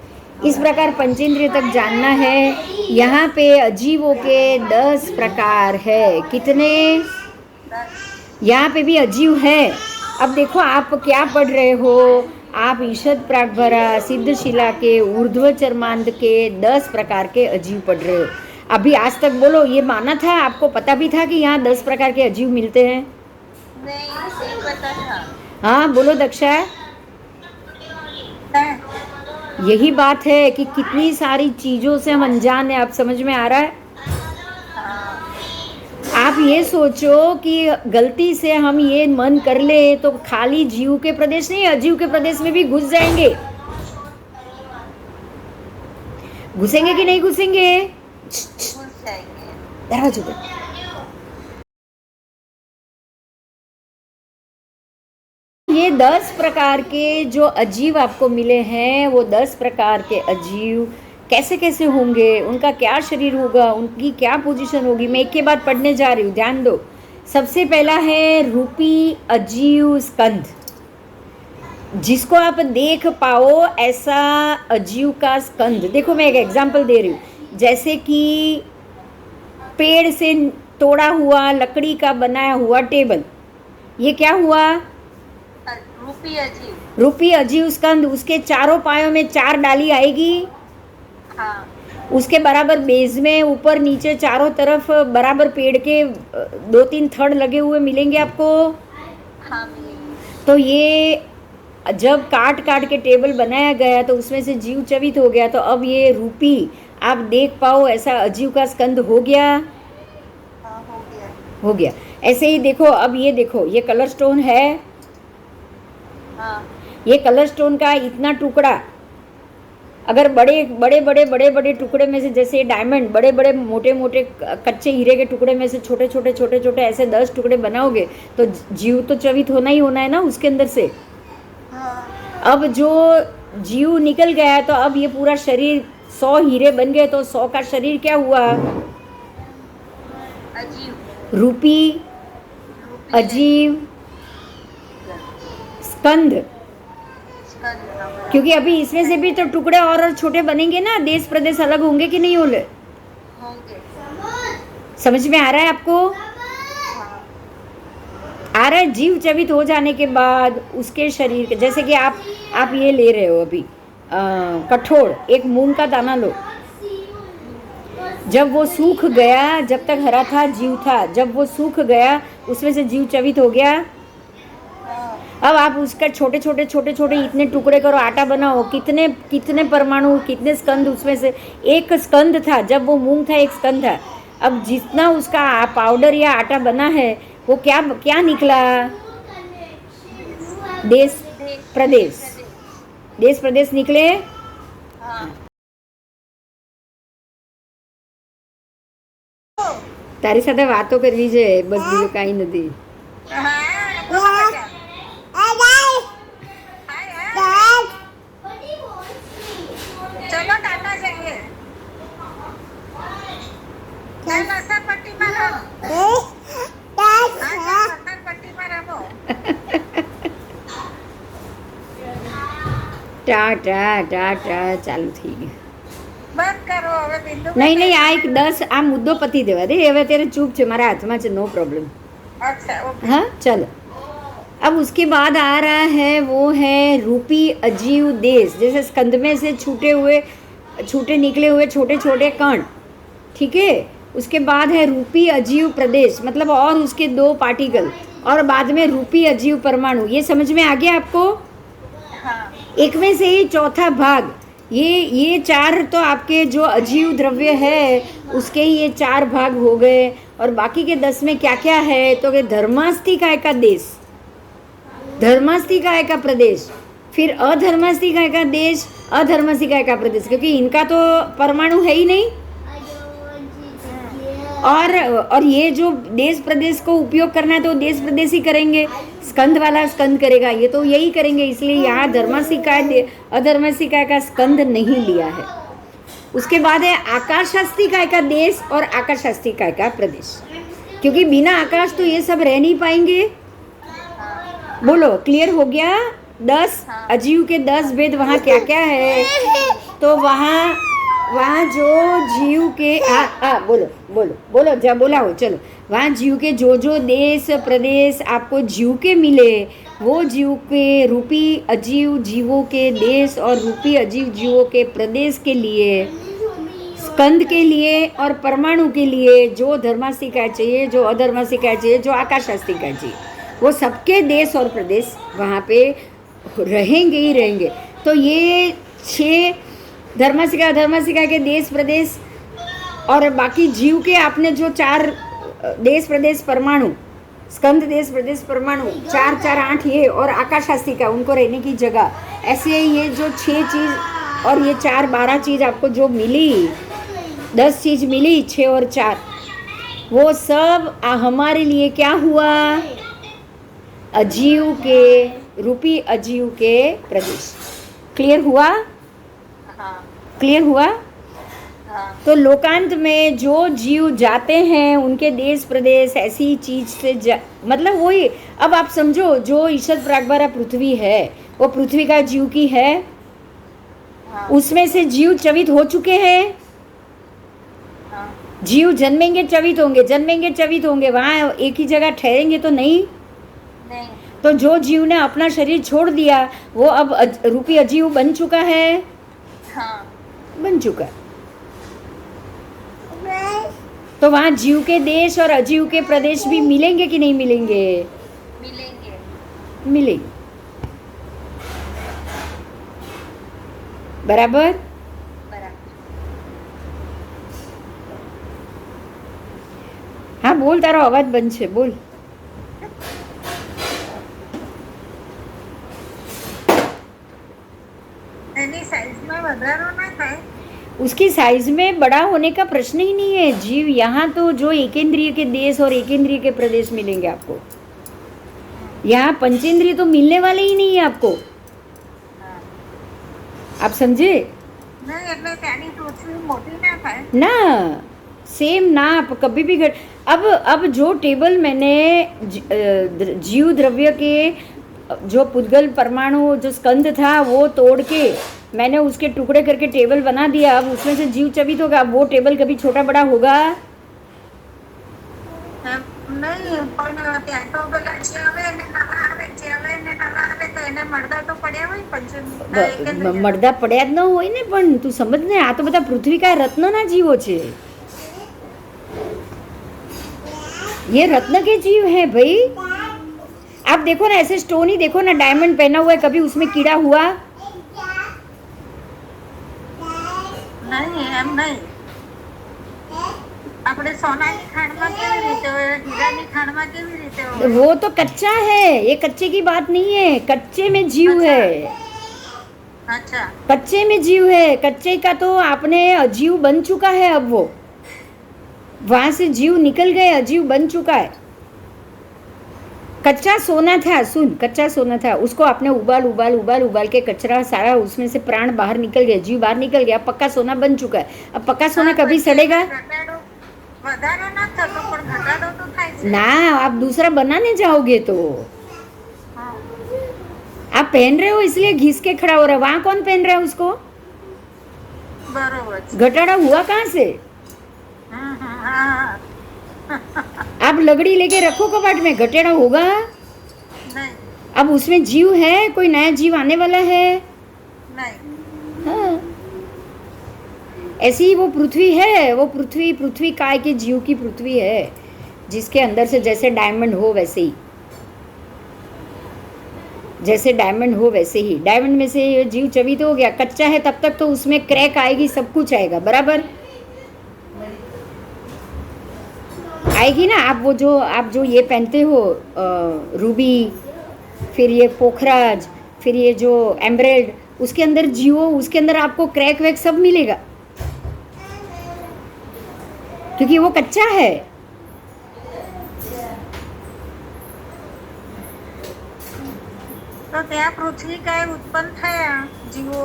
इस प्रकार पंचेंद्रिय तक जानना है। यहाँ पे अजीवों के 10 प्रकार है। कितने? यहाँ पे भी अजीव है। अब देखो आप क्या पढ़ रहे हो, आप ईषद प्रागभरा सिद्ध शिला के ऊर्ध्व चर्मांध के 10 प्रकार के अजीव पढ़ रहे हो। अभी आज तक बोलो, ये माना था, आपको पता भी था कि यहाँ 10 प्रकार के अजीव मिलते हैं? नहीं पता था। हाँ बोलो दक्षा। है। यही बात है कि कितनी सारी चीजों से हम अनजान है। आप समझ में आ रहा है? आप ये सोचो कि गलती से हम ये मन कर ले तो खाली जीव के प्रदेश नहीं, अजीव के प्रदेश में भी घुस जाएंगे। घुसेंगे कि नहीं घुसेंगे? दरवाजे पे ये 10 प्रकार के जो अजीव आपको मिले हैं, वो 10 प्रकार के अजीव कैसे कैसे होंगे, उनका क्या शरीर होगा, उनकी क्या पोजीशन होगी, मैं एक के बाद पढ़ने जा रही हूँ, ध्यान दो। सबसे पहला है रूपी अजीव स्कंद, जिसको आप देख पाओ ऐसा अजीव का स्कंद। देखो मैं एक एग्जांपल दे रही हूँ, जैसे कि पेड़ से तोड़ा हुआ लकड़ी का बनाया हुआ टेबल, ये क्या हुआ? रूपी अजीव स्कंद। उसके चारों पायों में 4 डाली आएगी। हाँ। उसके बराबर बेस में ऊपर नीचे चारों तरफ बराबर पेड़ के 2-3 थड़ लगे हुए मिलेंगे आपको। हाँ। तो ये जब काट काट के टेबल बनाया गया तो उसमें से जीव चवित हो गया, तो अब ये रूपी आप देख पाओ ऐसा अजीव का स्कंद हो गया। हाँ, हो गया। ऐसे ही देखो, अब ये देखो, ये कलर स्टोन है। हाँ। ये कलर स्टोन का इतना टुकड़ा, अगर बड़े बड़े टुकड़े में से, जैसे डायमंड बड़े बड़े मोटे मोटे कच्चे हीरे के टुकड़े में से छोटे छोटे ऐसे 10 टुकड़े बनाओगे तो जीव तो चवित होना ही होना है ना उसके अंदर से। हाँ। अब जो जीव निकल गया तो अब ये पूरा शरीर 100 हीरे बन गए, तो 100 का शरीर क्या हुआ? अजीव। रूपी अजीव स्कंद। क्योंकि अभी इसमें से भी तो टुकड़े और छोटे बनेंगे ना, देश प्रदेश अलग होंगे कि नहीं होंगे? समझ में आ रहा है आपको? आ रहा है। जीव चवित हो जाने के बाद उसके शरीर के, जैसे कि आप ये ले रहे हो अभी कठोर, एक मूंग का दाना लो, जब वो सूख गया, जब तक हरा था जीव था, जब वो सूख गया उसमें से जीव चवित हो गया। अब आप उसका छोटे छोटे इतने टुकड़े करो, आटा बनाओ, कितने परमाणु, कितने स्कंद उसमें से। एक स्कंद था, जब वो मूंग था एक स्कंद था। अब जितना उसका पाउडर या आटा बना है वो क्या निकला? देश प्रदेश निकले। તારી સાથે વાતો કરવી છે બસ, બીજું કાંઈ નથી. चलो टाटा जाइए। पट्टी पर ટાટા ચાલુ થઈ ગયું. બંધ કરો હવે બિંદુ. नहीं આ એક 10 આ મુદ્દો પતી દેવા દે, હવે तेरे चूप છે, મારા હાથમાં છે, नो प्रॉब्लम. अच्छा ओके। हाँ चलो। अब उसके बाद आ रहा है वो है रूपी अजीव देश, जैसे स्कंद में से छूटे निकले हुए छोटे छोटे कण, ठीक है। उसके बाद है रूपी अजीव प्रदेश, मतलब और उसके 2 पार्टिकल, और बाद में रूपी अजीव परमाणु। ये समझ में आ गया आपको? हाँ। एक में से ही चौथा भाग, ये 4 तो आपके जो अजीव द्रव्य है उसके ही ये 4 भाग हो गए, और बाकी के 10 में क्या क्या है? तो धर्मास्तिकाय का देश, धर्मास्तिकाय का प्रदेश, फिर अधर्मास्तिकाय का देश, अधर्मास्तिकाय का प्रदेश, क्योंकि इनका तो परमाणु है ही नहीं। और ये जो देश प्रदेश को उपयोग करना है तो देश प्रदेश ही करेंगे, स्कंद वाला स्कंद करेगा, ये तो यही करेंगे, इसलिए यहाँ धर्मास्तिकाय अधर्मास्तिकाय का स्कंद नहीं लिया है। उसके बाद है आकाशास्तिकाय का देश और आकाशास्तिकाय का प्रदेश, क्योंकि बिना आकाश तो ये सब रह नहीं पाएंगे। बोलो क्लियर हो गया? 10 अजीव के 10 भेद वहाँ क्या क्या है? तो वहाँ वहाँ जो जीव के बोलो बोलो बोलो जब बोला हो चलो, वहाँ जीव के जो देश प्रदेश आपको जीव के मिले, वो जीव के रूपी अजीव जीवों के देश और रूपी अजीव जीवों के प्रदेश के लिए, स्कंद के लिए और परमाणु के लिए जो धर्मास्तिका चाहिए, जो अधर्मास्तिका चाहिए, जो आकाशास्तिका चाहिए, वो सबके देश और प्रदेश वहाँ पे रहेंगे ही रहेंगे। तो ये 6 धर्मास्तिका अधर्मास्तिका के देश प्रदेश और बाकी जीव के आपने जो 4 देश प्रदेश परमाणु, स्कंद देश प्रदेश परमाणु 4 4 8 ये और आकाशास्तिका उनको रहने की जगह, ऐसे ये जो 6 चीज़ और ये 4 12 चीज़ आपको जो मिली, 10 चीज़ मिली 6 और 4, वो सब हमारे लिए क्या हुआ? अजीव के रूपी अजीव के प्रदेश। क्लियर हुआ? हाँ क्लियर हुआ? हाँ तो लोकांत में जो जीव जाते हैं उनके देश प्रदेश ऐसी चीज से मतलब वही, अब आप समझो जो ईशद प्रागबारा पृथ्वी है वो पृथ्वी का जीव की है, हाँ उसमें से जीव चवित हो चुके हैं। हाँ जीव जन्मेंगे चवित होंगे, जन्मेंगे चवित होंगे, वहाँ एक ही जगह ठहरेंगे तो नहीं। नहीं तो जो जीव ने अपना शरीर छोड़ दिया वो अब रूपी अजीव बन चुका है, हाँ बन चुका है। तो वहाँ जीव के देश और अजीव के प्रदेश भी मिलेंगे कि नहीं मिलेंगे? मिलेंगे। मिलेंगे। बराबर? बराबर। हाँ बोल, तारो अवाज बंद छे, बोल। એની સાઈઝમાં વધારો ના થાય? उसकी साइज में बड़ा होने का प्रश्न ही नहीं है। जीव यहाँ तो जो एकेंद्रिय के देश और एकेंद्रिय के प्रदेश मिलेंगे आपको, यहाँ पंचेंद्रिय तो मिलने वाले ही नहीं है आपको। हाँ। आप समझे नहीं એટલે ત્યાંની પૃથ્વી મોટી ના થાય ना? सेम ना, आप कभी भी अब जो टेबल मैंने जीव द्रव्य के जो पुद्गल परमाणु जो स्कंद था वो तोड़ के मैंने उसके टुकड़े करके टेबल बना दिया, अब उसमें से जीव चवित होगा। अब वो टेबल कभी छोटा बड़ा होगा? नहीं પણ ત્યાં તો પેલા જે આવે ને નવા આવે, જે આવે ને નવા આવે તો એને મળદા તો પડ્યા હોય પંચમી મળદા પડ્યા જ ન હોય ને, પણ તું સમજ ને, આ તો બધા પૃથ્વીકા રત્નના જીવો છે। ये रत्न के जीव हैं भाई। आप देखो ना, ऐसे स्टोन ही देखो ना, डायमंड पहना हुआ है, कभी उसमें कीड़ा हुआ? नहीं એમ नहीं। આપણે સોનાની ખાણમાં કેવી રીતે હોય, હીરાની ખાણમાં કેવી રીતે હોય? वो तो कच्चा है, ये कच्चे की बात नहीं है, कच्चे में जीव है। अच्छा कच्चे में जीव है, कच्चे का तो आपने अजीव बन चुका है। अब वो वहां से जीव निकल गए, अजीव बन चुका है। कच्चा सोना था, सुन, कच्चा सोना था, उसको आपने उबाल उबाल उबाल उबाल के कचरा सारा उसमें से प्राण बाहर निकल गए, जीव बाहर निकल गया, पक्का सोना बन चुका है। अब पक्का सोना कभी सड़ेगा વધારો ના થતો પણ ઘટાડો તો થાય છે ना? आप दूसरा बनाने जाओगे तो हाँ। आप पहन रहे हो इसलिए घिस के खड़ा हो रहा है, वहां कौन पहन रहा है उसको? बरोबर છે। घटाड़ा हुआ कहाँ से? हाँ। आप लगड़ी लेके रखो कपाट में, घटेड़ा होगा? नहीं अब उसमें जीव है, कोई नया जीव आने वाला है? नहीं हाँ। ऐसी ही वो पृथ्वी है, वो पृथ्वी काय के जीव की पृथ्वी है, जिसके अंदर से जैसे डायमंड हो वैसे ही, जैसे डायमंड हो वैसे ही। डायमंड में से ये जीव चवित हो गया, कच्चा है तब तक तो उसमें क्रैक आएगी, सब कुछ आएगा, बराबर आएगी ना। आप जो ये पहनते हो रूबी, फिर ये पोखराज, फिर ये जो एम्ब्रेड, उसके अंदर जीवो, उसके अंदर आपको क्रैक वैक सब मिलेगा, क्योंकि वो कच्चा है। તો ત્યાં પૃથ્વી કાય ઉત્પન્ન થયા જીવો?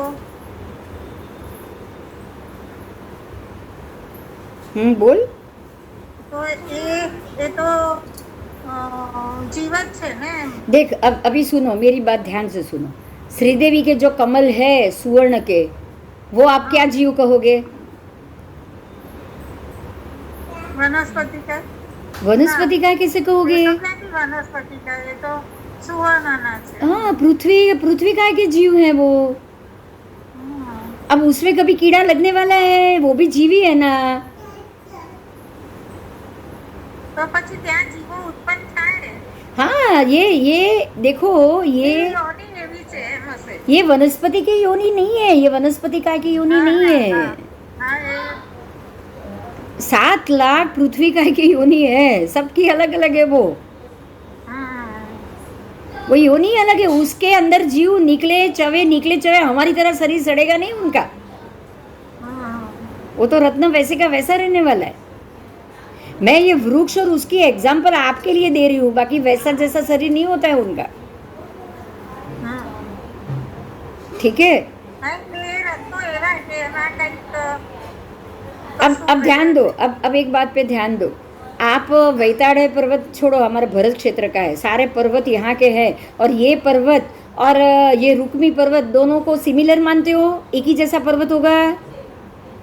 बोल। તો એ તો જીવત છે ને? देख, अब अभी सुनो, मेरी बात ध्यान से सुनो। श्रीदेवी के जो कमल है सुवर्ण के, वो आप क्या जीव कहोगे? वनस्पति का वनस्पति काय कैसे कहोगे? वनस्पति का ये तो सुवर्ण अनाज है। हाँ, पृथ्वी काय के जीव है वो। अब उसमें कभी कीड़ा लगने वाला है, वो भी जीवी है ना। तो પછી ત્યાં જીવો ઉત્પન્ન થાય ને। हाँ, ये देखो, ये યોની એવી છે એમ હશે। ये वनस्पति की योनि नहीं है, ये वनस्पति काय की योनि नहीं है। हाँ, ये 7 लाख पृथ्वी काय की योनि है, सबकी अलग अलग है वो योनि अलग है। उसके अंदर जीव निकले चवे हमारी तरह शरीर सड़ेगा नहीं उनका। वो तो रत्न वैसे का वैसा रहने वाला है। मैं ये वृक्ष और उसकी एग्जाम्पल आपके लिए दे रही हूँ, बाकी वैसा जैसा शरीर नहीं होता है उनका। ठीक है, अब ध्यान दो, अब एक बात पे ध्यान दो। आप वैताड़ पर्वत छोड़ो, हमारे भरत क्षेत्र का है, सारे पर्वत यहाँ के हैं, और ये पर्वत और ये रुक्मी पर्वत दोनों को सिमिलर मानते हो? एक ही जैसा पर्वत होगा?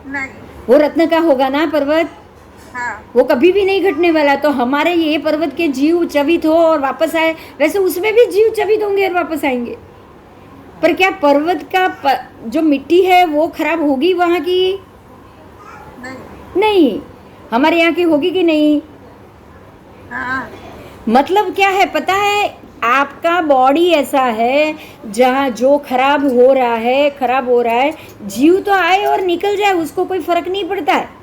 नहीं। वो रत्न का होगा ना पर्वत। हाँ। वो कभी भी नहीं घटने वाला। तो हमारे ये पर्वत के जीव चवित हो और वापस आए, वैसे उसमें भी जीव चवित होंगे और वापस आएंगे। पर क्या पर्वत का जो मिट्टी है वो खराब होगी वहाँ की? नहीं। हमारे यहाँ की होगी कि नहीं? हाँ। मतलब क्या है पता है? आपका बॉडी ऐसा है जहाँ जो खराब हो रहा है, जीव तो आए और निकल जाए, उसको कोई फर्क नहीं पड़ता है।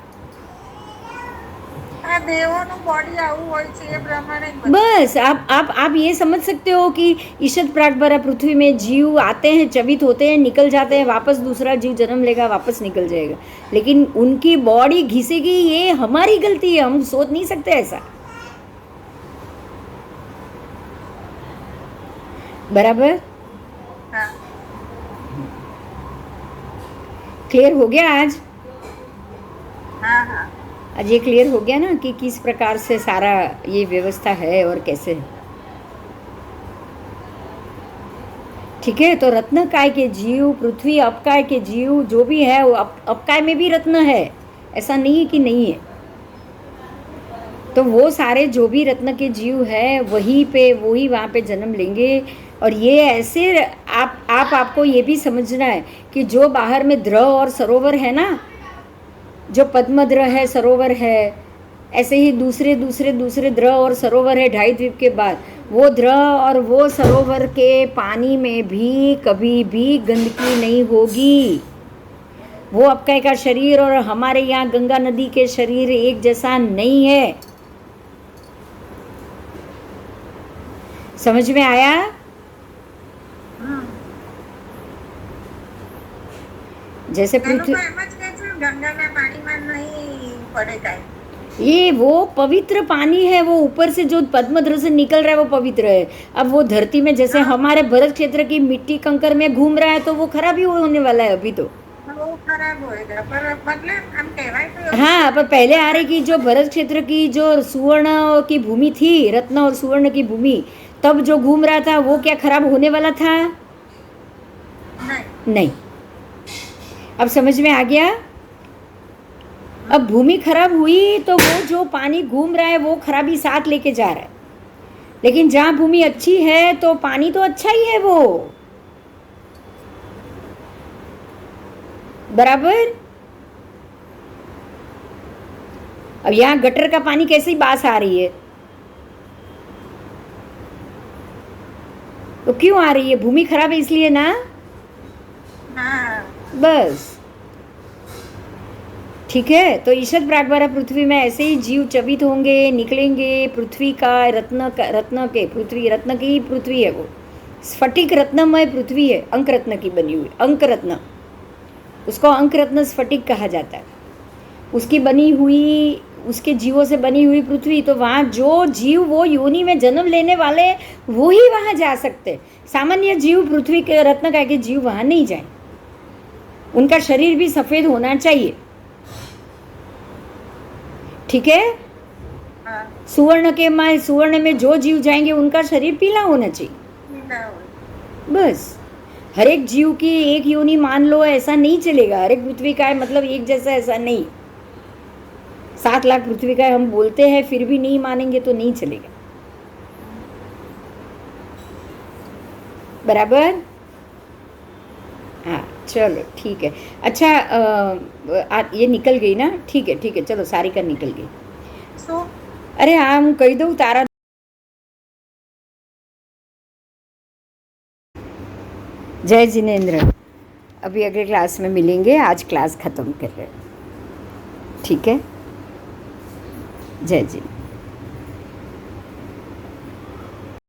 बस आप ये समझ सकते हो कि ईशत प्रागभरा पृथ्वी में जीव आते हैं, चवित होते हैं, निकल जाते हैं, वापस दूसरा जीव जन्म लेगा, वापस निकल जाएगा। लेकिन उनकी बॉडी घिसेगी, ये हमारी गलती है, हम सोच नहीं सकते ऐसा। बराबर? क्लियर हो गया आज? हाँ। आज ये क्लियर हो गया ना कि किस प्रकार से सारा ये व्यवस्था है और कैसे। ठीक है, तो रत्न काय के जीव, पृथ्वी अपकाय के जीव जो भी है वो अपकाय में भी रत्न है, ऐसा नहीं है कि नहीं है। तो वो सारे जो भी रत्न के जीव है वही वहाँ पे जन्म लेंगे। और ये ऐसे आपको ये भी समझना है कि जो बाहर में द्र और सरोवर है ना, जो पद्मद्र है, सरोवर है, ऐसे ही दूसरे द्र और सरोवर है 2.5 द्वीप के बाद। वो द्र और वो सरोवर के पानी में भी कभी भी गंदगी नहीं होगी। वो अपकाय का शरीर और हमारे यहाँ गंगा नदी के शरीर एक जैसा नहीं है। समझ में आया? जैसे पृथ्वी गंगा में पानी में नहीं पड़ेगा। ये वो पवित्र पानी है, वो ऊपर से जो पद्मद्र से निकल रहा है वो पवित्र है। अब वो धरती में जैसे हमारे भरत क्षेत्र की मिट्टी कंकर में घूम रहा है तो वो खराब ही होने वाला है अभी तो। वो खराब होएगा, पर मतलब हम कहवाए तो। हाँ, पर पहले आ रही की जो भरत क्षेत्र की जो सुवर्ण की भूमि थी, रत्न और सुवर्ण की भूमि, तब जो घूम रहा था वो क्या खराब होने वाला था? नहीं। अब समझ में आ गया? अब भूमि खराब हुई तो वो जो पानी घूम रहा है वो खराबी साथ लेके जा रहा है। लेकिन जहाँ भूमि अच्छी है तो पानी तो अच्छा ही है वो। बराबर? अब यहाँ गटर का पानी कैसी बास आ रही है? तो क्यों आ रही है? भूमि खराब है इसलिए ना। बस ठीक है। तो ईशत प्रागभारा पृथ्वी में ऐसे ही जीव चवित होंगे, निकलेंगे। पृथ्वी का रत्न के पृथ्वी, रत्न की पृथ्वी है वो, स्फटिक रत्नमय पृथ्वी है, अंक रत्न की बनी हुई। अंक रत्न, उसको अंक रत्न स्फटिक कहा जाता है। उसकी बनी हुई, उसके जीवों से बनी हुई पृथ्वी। तो वहाँ जो जीव वो योनि में जन्म लेने वाले वो ही वहाँ जा सकते। सामान्य जीव, पृथ्वी के रत्न का के जीव वहाँ नहीं जाए। उनका शरीर भी सफ़ेद होना चाहिए। ठीक है? सुवर्ण में जो जीव जाएंगे उनका शरीर पीला होना चाहिए। बस हर एक जीव की एक योनि मान लो, ऐसा नहीं चलेगा। हर एक पृथ्वी का है मतलब एक जैसा, ऐसा नहीं। 7 लाख पृथ्वी का हम बोलते हैं फिर भी नहीं मानेंगे तो नहीं चलेगा। बराबर? हाँ चलो ठीक है। अच्छा ये निकल गई ना? ठीक है चलो सारिका निकल गई। શું अरे हाँ હું કહી દઉં તારા जय जिनेन्द्र। अभी अगले क्लास में मिलेंगे, आज क्लास ख़त्म कर रहे हैं, ठीक है? जय जिनेन्द्र।